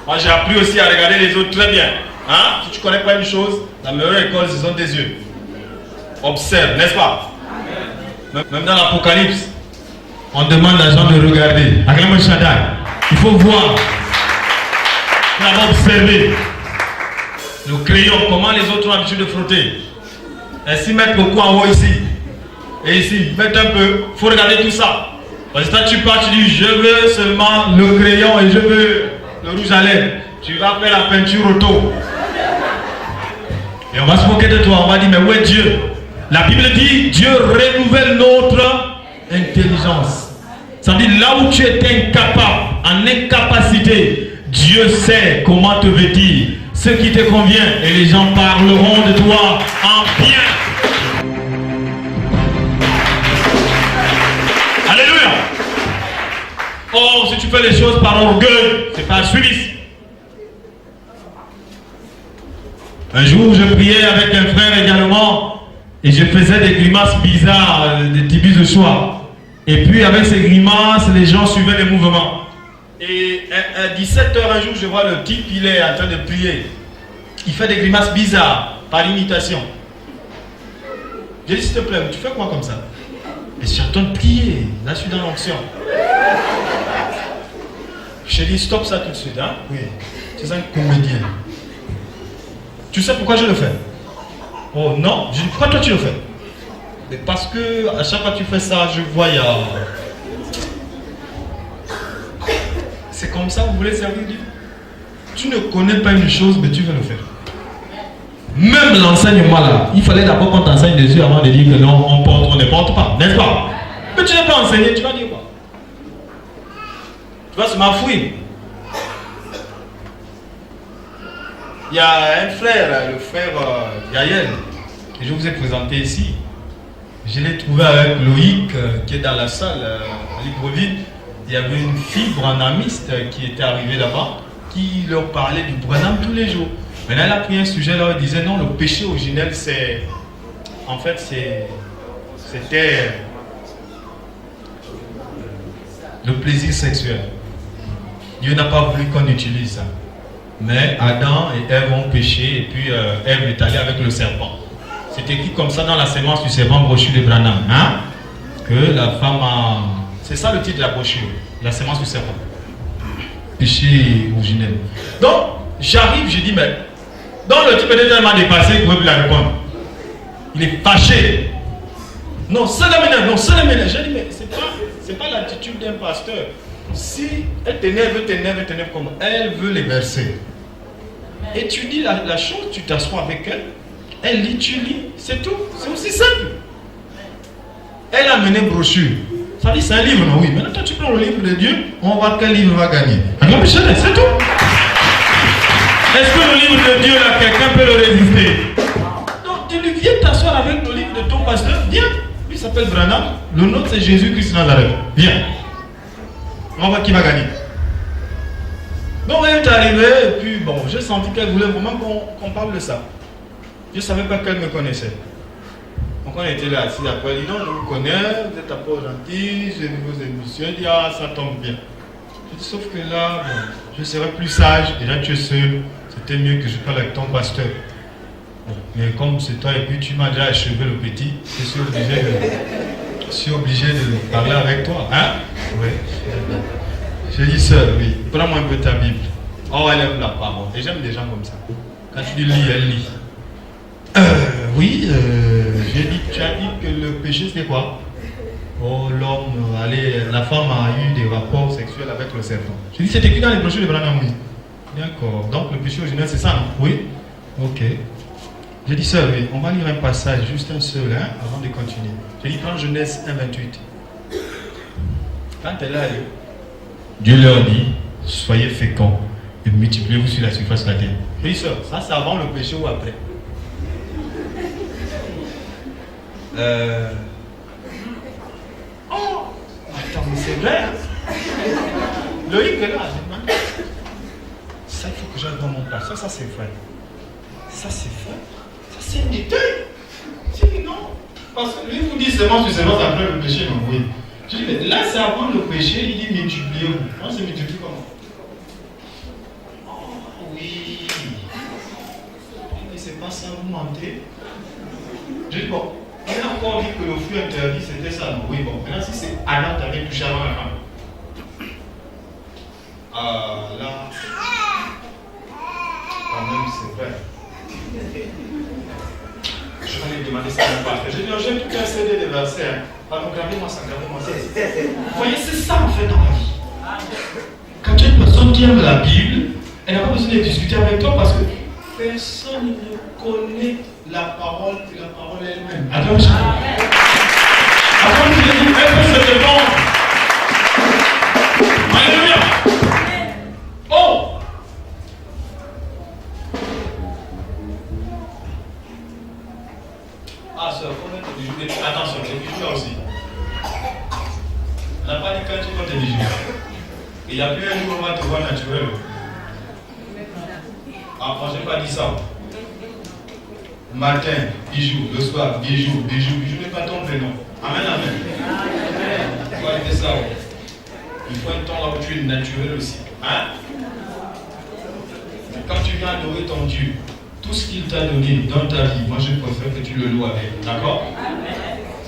Moi, j'ai appris aussi à regarder les autres très bien. Hein? Si tu ne connais pas une chose, la meilleure école, ce sont tes yeux. Observe, n'est-ce pas? Même dans l'Apocalypse, on demande à gens de regarder. Acclame Shaddai. Il faut voir. Il faut observer. Le crayon, comment les autres ont l'habitude de frotter. Ainsi, mettre le coin en haut ici. Et ici, mettre un peu. Il faut regarder tout ça. Parce que toi, tu pars, tu dis, je veux seulement le crayon et je veux le rouge à lèvres. Tu vas faire la peinture auto. Et on va se moquer de toi. On va dire, mais où est Dieu? La Bible dit, Dieu renouvelle notre intelligence. Ça veut dire, là où tu étais incapable, en incapacité, Dieu sait comment te vêtir, ce qui te convient, et les gens parleront de toi en bien. Alléluia. Or, si tu fais les choses par orgueil, c'est pas suivi. Un jour, je priais avec un frère également, et je faisais des grimaces bizarres, des tibis de choix. Et puis, avec ces grimaces, les gens suivaient les mouvements. Et à 17h, un jour, je vois le type, il est en train de prier. Il fait des grimaces bizarres, par imitation. J'ai dit, s'il te plaît, tu fais quoi comme ça? Et je suis en train de prier. Là, je suis dans l'onction. Je dis, stop ça tout de suite. Hein? Oui. Tu es un comédien. Tu sais pourquoi je le fais? Oh non. Je dis, pourquoi toi tu le fais? Mais parce que à chaque fois que tu fais ça, je vois, c'est comme ça, vous voulez servir Dieu? Tu ne connais pas une chose, mais tu veux le faire. Même l'enseignement là, il fallait d'abord qu'on t'enseigne des yeux avant de dire que non, on porte, on ne porte pas, n'est-ce pas? Mais tu n'es pas enseigné, tu vas dire quoi? Tu vas se m'enfouir. Il y a un frère, le frère Gaël, que je vous ai présenté ici. Je l'ai trouvé avec Loïc, qui est dans la salle à Libreville. Il y avait une fille branhamiste qui était arrivée là-bas, qui leur parlait du Branham tous les jours. Maintenant, elle a pris un sujet là, elle disait non, le péché originel, c'est. En fait, c'était le plaisir sexuel. Dieu n'a pas voulu qu'on utilise ça. Mais Adam et Ève ont péché, et puis Ève est allée avec le serpent. C'est écrit comme ça dans la sémence du serpent, brochure de Branham. Hein? Que la femme a. C'est ça le titre de la brochure, la sémence du serpent. Péché originel. Donc, j'arrive, je dis, mais. Donc le type était tellement dépassé qu'il ne pouvait plus la répondre. Il est fâché. Non, c'est le ménage, non, c'est le ménage. J'ai dit, mais c'est pas l'attitude d'un pasteur. Si elle t'énerve comme elle veut les verser. Et tu dis la chose, tu t'assois avec elle, elle lit, tu lis, c'est tout. C'est aussi simple. Elle a mené brochure. Ça dit c'est un livre, non? Oui. Maintenant toi tu prends le livre de Dieu, on va voir quel livre va gagner. C'est tout. Est-ce que le livre de Dieu là, quelqu'un peut le résister? Donc tu lui viens t'asseoir avec le livre de ton pasteur, viens. Lui s'appelle Branham, le nôtre c'est Jésus-Christ Nazareth. Viens. On va voir qui va gagner. Donc elle est arrivée et puis bon, j'ai senti qu'elle voulait vraiment qu'on parle de ça. Je ne savais pas qu'elle me connaissait. Donc on était là assis après, elle dit non, je vous connais, vous êtes un peu gentil, j'ai vu vos émissions, elle dit ah ça tombe bien. Je dis sauf que là, bon, je serais plus sage, déjà tu es seul, c'était mieux que je parle avec ton pasteur. Bon, mais comme c'est toi et puis tu m'as déjà achevé le petit, je suis obligé de parler avec toi. Hein? Oui. Je dis sœur, oui, prends-moi un peu ta Bible. Oh, elle aime la parole. Et j'aime des gens comme ça. Quand tu dis lis, elle lit. Oui, tu as dit que le péché c'était quoi? Oh, l'homme, la femme a eu des rapports sexuels avec le serpent. J'ai dit, c'est écrit dans les brochures de Branham, oui. D'accord, donc le péché originel c'est ça, non? Oui. Ok. J'ai dit ça, oui. On va lire un passage, juste un seul, hein, avant de continuer. J'ai dit, prends Genèse 1,28. Quand elle est là, Dieu leur dit, soyez féconds et multipliez-vous sur la surface de la terre. J'ai dit ça c'est avant le péché ou après? Oh, attends, mais c'est vrai. Loïc est là. Ça, il faut que j'aille dans mon plat. Ça c'est vrai. Ça c'est vrai. Ça c'est une détail. J'ai dit non. Parce que lui vous dit seulement sur séance après le péché, non? Oui. Je dis, mais là c'est avant le péché, il dit multipliez-vous. On se multiplie comment? Oh oui. Mais c'est pas ça, vous mentez. Je dis bon. On a encore dit que le fruit interdit c'était ça, non? Oui, bon. Maintenant, si c'est Adam qui avait touché avant la femme. Ah, là. Quand même, c'est vrai. Je vais aller demander ça à mon pasteur. J'ai dit, non, j'ai tout un CD de versets. Hein. Pardon, gravez-moi ça, gravez-moi ça. Vous voyez, c'est ça en fait dans la vie. Quand tu es une personne qui aime la Bible, elle n'a pas besoin de discuter avec toi parce que personne ne connaît la parole que la parole elle-même. Attends, je l'ai dit, elle peut se répondre. Alléluia. Oh! Ah, ça, faut mettre des bijoux. Attention, les bijoux là aussi. On n'a pas dit quand tu comptes tes bijoux. Il n'y a plus un jour où on va te voir naturel. Ah, moi, je n'ai pas dit ça. Matin, bijoux, le soir, bijoux, n'est pas ton prénom. Amen, amen. Il faut arrêter ça. Il faut un temps là où tu es naturel aussi. Hein? Mais quand tu viens adorer ton Dieu, tout ce qu'il t'a donné dans ta vie, moi je préfère que tu le loues avec. D'accord?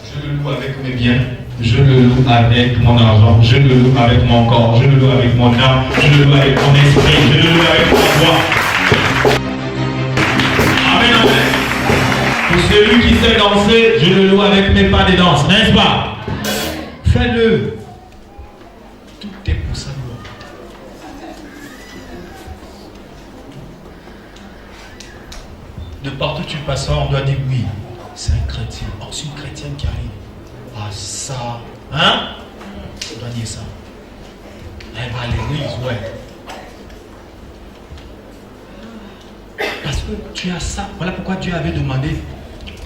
Je le loue avec mes biens, je le loue avec mon argent, je le loue avec mon corps, je le loue avec mon âme, je le loue avec mon esprit, je le loue avec mon voix. Amen, amen. Pour celui qui sait danser, je le loue avec mes pas de danse, n'est-ce pas? Fais-le. Tout est pour sa gloire. De partout où tu passes, on doit dire oui, c'est un chrétien. Oh, c'est une chrétienne qui arrive. Ah, ça. Hein? On doit dire ça. Elle va à l'église, ouais. Parce que tu as ça. Voilà pourquoi Dieu avait demandé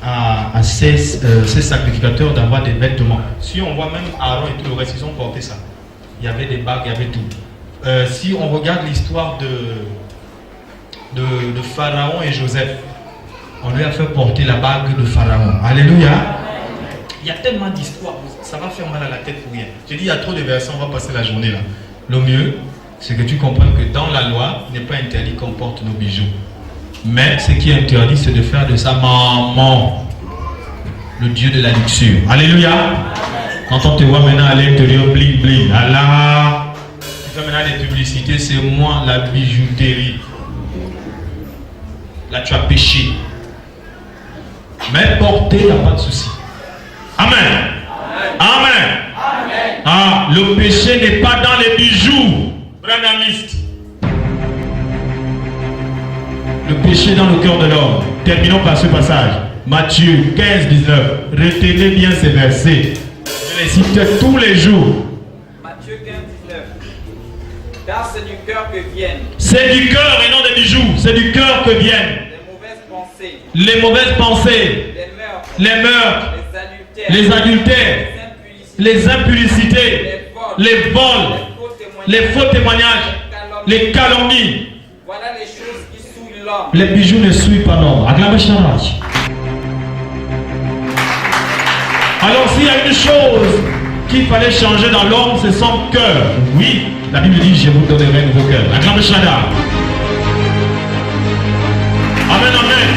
à ces sacrificateurs d'avoir des vêtements. Si on voit même Aaron et tout le reste, ils ont porté ça. Il y avait des bagues, il y avait tout. Si on regarde l'histoire de Pharaon et Joseph, on lui a fait porter la bague de Pharaon. Alléluia. Il y a tellement d'histoires, ça va faire mal à la tête pour rien. J'ai dit, il y a trop de versets, on va passer la journée là. Le mieux, c'est que tu comprennes que dans la loi, il n'est pas interdit qu'on porte nos bijoux. Mais ce qui est interdit, c'est de faire de sa maman le Dieu de la luxure. Alléluia. Quand on te voit maintenant à l'intérieur, bling bling. Allah. Tu fais maintenant des publicités, c'est moi la bijouterie. Là, tu as péché. Mais porter, il n'y a pas de souci. Amen. Amen. Amen. Ah, le péché n'est pas dans les bijoux. Branhamiste. Le péché est dans le cœur de l'homme. Terminons par ce passage. Matthieu 15, 19. Retenez bien ces versets. Je les cite tous les jours. Matthieu 15, 19. Car c'est du cœur que viennent. C'est du cœur et non des bijoux. C'est du cœur que viennent. Les mauvaises pensées. Les meurtres. Les adultères. Les impudicités. Les vols. Les faux témoignages. Les calomnies. Voilà les choses qui souillent l'homme. Les bijoux ne souillent pas l'homme. Alors s'il y a une chose qu'il fallait changer dans l'homme, c'est son cœur. Oui, la Bible dit, je vous donnerai un nouveau cœur. Acclame Shada. Amen, amen.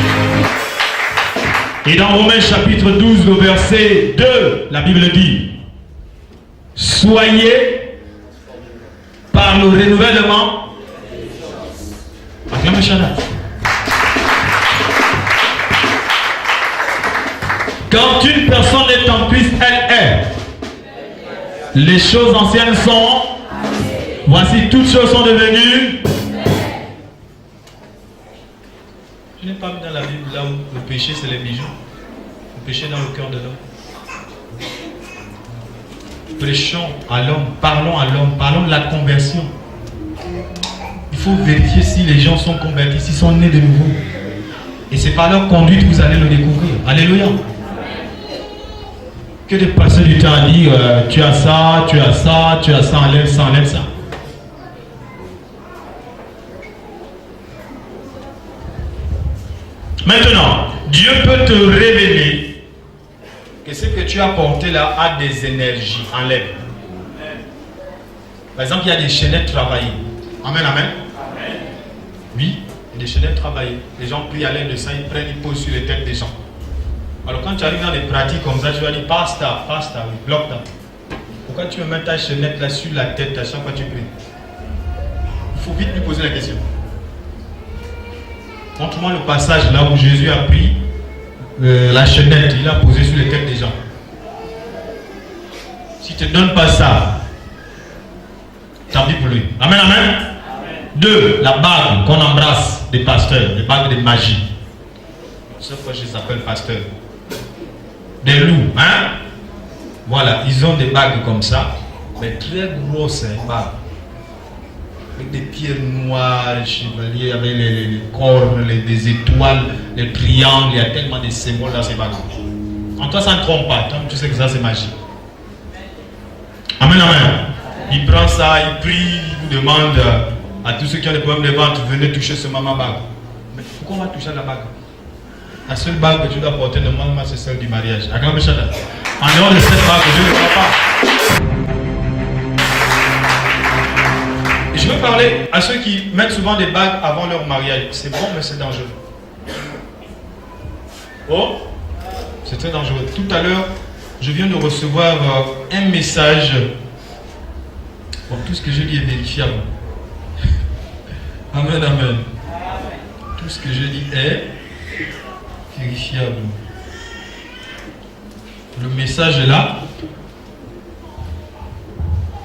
Et dans Romains chapitre 12, le verset 2, la Bible dit, soyez par le renouvellement. Acclame Shada. Quand une personne est en Christ, elle est. Les choses anciennes sont. Voici, toutes choses sont devenues. Je n'ai pas mis dans la Bible là où le péché c'est les bijoux. Le péché dans le cœur de l'homme. Prêchons à l'homme, parlons de la conversion. Il faut vérifier si les gens sont convertis, s'ils sont nés de nouveau. Et c'est par leur conduite que vous allez le découvrir. Alléluia. Que de passer du temps à dire tu as ça, tu as ça, tu as ça, enlève ça, enlève ça. Maintenant, Dieu peut te révéler que ce que tu as porté là a des énergies. Enlève. Par exemple, il y a des chaînettes travaillées. Amen, amen. Oui, il y a des chaînettes travaillées. Les gens prient à l'aide de ça, ils prennent, ils posent sur les têtes des gens. Alors quand tu arrives dans des pratiques comme ça, tu vas dire pasta, oui, bloque là. Pourquoi tu veux mettre ta chaînette là sur la tête à chaque fois que tu pries? Il faut vite lui poser la question. Montre-moi le passage là où Jésus a pris la chaînette, il l'a posée sur les têtes des gens. Si tu ne donnes pas ça, tant pis pour lui. Amen, amen. 2. La bague qu'on embrasse des pasteurs, les bagues de magie. Chaque fois je les appelle pasteurs. Des loups, hein? Voilà, ils ont des bagues comme ça, mais très grosses, hein, bagues. Avec des pierres noires, les chevaliers, avec les cornes, des étoiles, les triangles, il y a tellement de symboles dans ces bagues. En toi, ça ne trompe pas, toi, tu sais que ça c'est magie. Amen, amen. Il prend ça, il prie, il vous demande à tous ceux qui ont des problèmes de ventre, venez toucher ce maman bague. Mais pourquoi on va toucher la bague? La seule bague que tu dois porter normalement, c'est celle du mariage. En dehors de cette bague, je ne crois pas. Et je veux parler à ceux qui mettent souvent des bagues avant leur mariage. C'est bon, mais c'est dangereux. Oh, c'est très dangereux. Tout à l'heure, je viens de recevoir un message. Bon, tout ce que je dis est vérifiable. Amen, amen. Tout ce que je dis est vérifiable. Le message est là.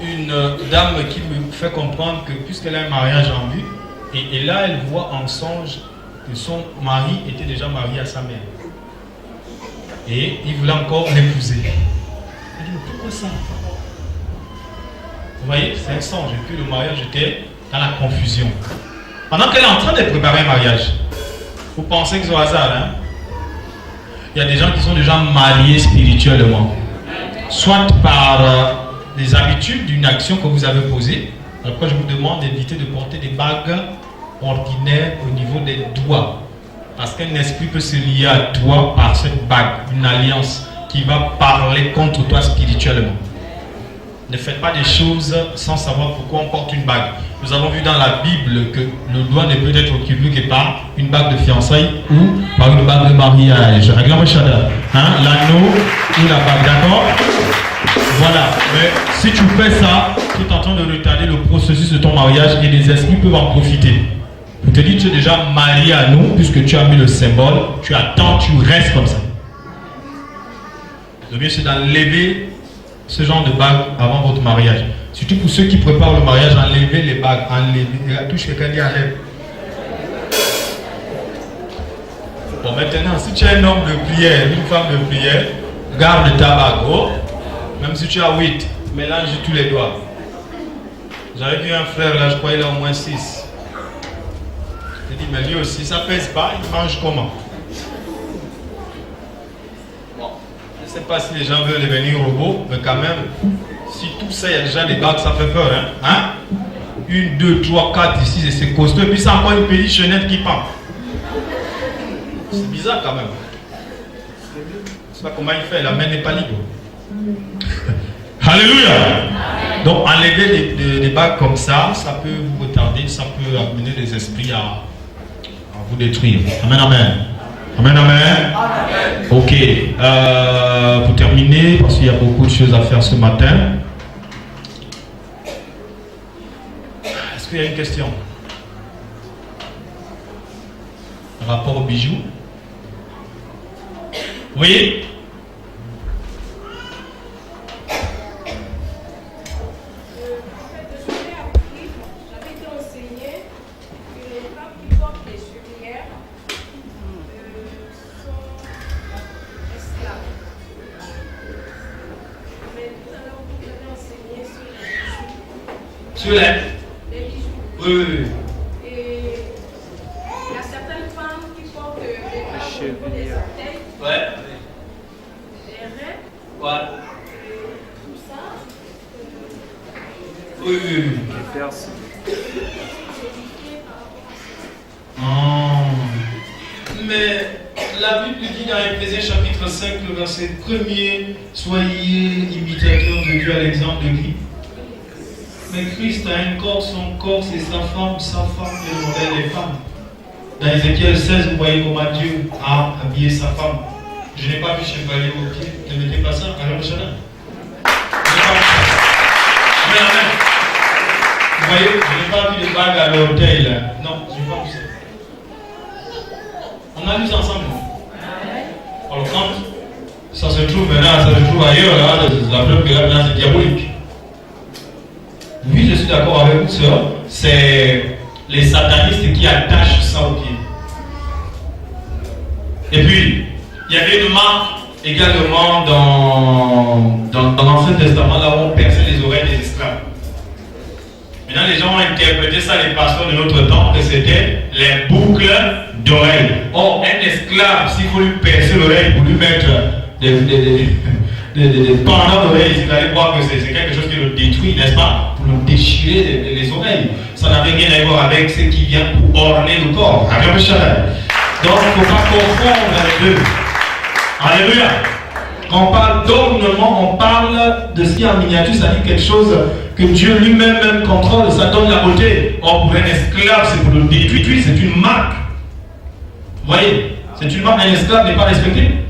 Une dame qui me fait comprendre que puisqu'elle a un mariage en vue, et là elle voit en songe que son mari était déjà marié à sa mère. Et il voulait encore l'épouser. Elle dit, mais pourquoi ça? Vous voyez, c'est un songe. Et puis le mariage était dans la confusion. Pendant qu'elle est en train de préparer un mariage, vous pensez que c'est au hasard, hein? Il y a des gens qui sont déjà mariés spirituellement. Soit par des habitudes d'une action que vous avez posée. Alors je vous demande d'éviter de porter des bagues ordinaires au niveau des doigts. Parce qu'un esprit peut se lier à toi par cette bague, une alliance qui va parler contre toi spirituellement. Ne faites pas des choses sans savoir pourquoi on porte une bague. Nous avons vu dans la Bible que le doigt ne peut être occupé que par une bague de fiançailles ou par une bague de mariage. Hein? L'anneau ou la bague, d'accord? Voilà. Mais si tu fais ça, tu es en train de retarder le processus de ton mariage et les esprits peuvent en profiter. Pour te dire, tu es déjà marié à nous, puisque tu as mis le symbole, tu attends, tu restes comme ça. Le mieux, c'est d'enlever ce genre de bague avant votre mariage. Surtout pour ceux qui préparent le mariage, enlevez les bagues, enlevez. La touche quelqu'un dit enlève. Bon, maintenant, si tu es un homme de prière, une femme de prière, garde ta bague. Oh, même si tu as 8, mélange tous les doigts. J'avais vu un frère là, je crois qu'il a au moins 6. Je dis, mais lui aussi, ça pèse pas, il mange comment? Bon, je ne sais pas si les gens veulent devenir robots, mais quand même, si tout ça, il y a déjà des bagues, ça fait peur, hein? 1, 2, 3, 4 ici, c'est costaud, et puis c'est encore une petite chenette qui pend. C'est bizarre quand même. Je ne sais pas comment il fait, la main n'est pas libre. Alléluia. Donc enlever des bagues comme ça, ça peut vous retarder, ça peut amener les esprits à vous détruire. Amen, amen. Amen, amen. Ok. Pour terminer, parce qu'il y a beaucoup de choses à faire ce matin. Est-ce qu'il y a une question? Rapport aux bijoux? Oui? Sur les bijoux. Oui. Et il y a certaines femmes qui portent des orteils, Ouais. des reins, Ouais. tout ça. Oui. C'est par rapport à ça. Mais la Bible dit dans Éphésiens chapitre 5, le verset 1er, soyez imitateurs de Dieu à l'exemple de qui? Mais Christ a un corps, son corps c'est sa femme est le modèle des femmes. Dans Ézéchiel 16, vous voyez comment Dieu a habillé sa femme. Je n'ai pas vu chevalier au pied, ne mettez pas ça à l'homme Shaddai. Je n'ai pas vu ça. Je mets la main. Vous voyez, je n'ai pas vu de bague à l'orteil là. Non, je n'ai pas vu ça. On a lu ça ensemble. Alors quand ça se trouve maintenant, ça se trouve ailleurs, là, la preuve que là maintenant c'est diabolique. Oui, je suis d'accord avec vous, sœur. C'est les satanistes qui attachent ça au pied. Et puis, il y avait une marque également dans l'Ancien Testament, là où on perçait les oreilles des esclaves. Maintenant, les gens ont interprété ça, les pasteurs de notre temps, que c'était les boucles d'oreilles. Or, un esclave, s'il faut lui percer l'oreille pour lui mettre des pendants d'oreilles, vous allez voir que c'est quelque chose qui le détruit, n'est-ce pas? Pour le déchirer les oreilles. Ça n'avait rien à voir avec ce qui vient pour orner le corps. Donc, il ne faut pas confondre les deux. Alléluia. Quand on parle d'ornement, on parle de ce qui est en miniature, ça dit quelque chose que Dieu lui-même contrôle, ça donne la beauté. Or, pour un esclave, c'est pour le détruire, c'est une marque. Vous voyez, c'est une marque, un esclave n'est pas respecté.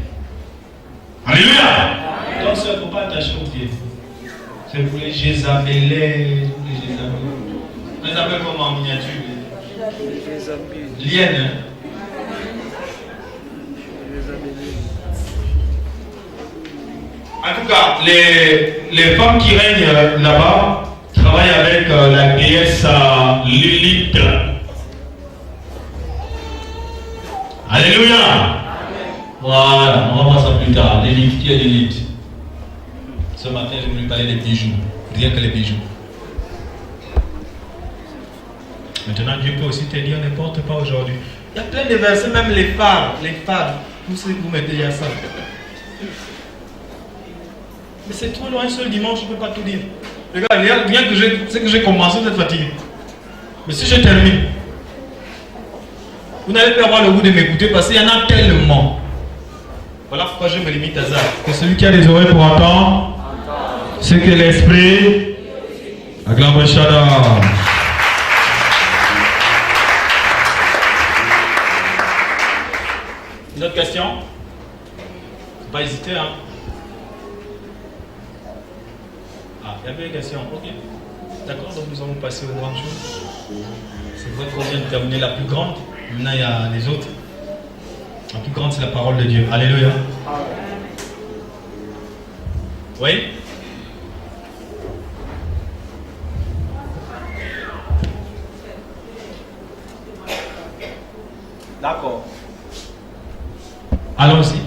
Alléluia. Donc, ça ne faut pas attacher au pied. C'est pour les Jézabelais, on les appelle comment en miniature? Lienne. En tout cas, les femmes qui règnent là-bas travaillent avec la déesse Lilith. Alléluia. Voilà, on va voir ça plus tard. Lilith, qui est Lilith? Ce matin, je voulais parler des bijoux. Rien que les bijoux. Maintenant, Dieu peut aussi te dire n'importe pas aujourd'hui. Il y a plein de versets, même les phares. Vous savez que vous mettez à ça. Mais c'est trop loin, un seul dimanche, je ne peux pas tout dire. Regarde, bien que j'ai commencé, vous êtes fatigué. Mais si je termine, vous n'allez pas avoir le goût de m'écouter parce qu'il y en a tellement. Voilà pourquoi je me limite à ça. Que celui qui a des oreilles pour entendre, c'est que l'esprit acclame le Shaddai. Une autre question? Faut pas hésiter, hein? Ah, il y avait une question, ok. D'accord, donc nous allons passer aux grandes choses. C'est vrai qu'on vient de terminer la plus grande. Maintenant, il y a les autres. La plus grande, c'est la parole de Dieu. Alléluia. Oui? D'accord. Allons-y.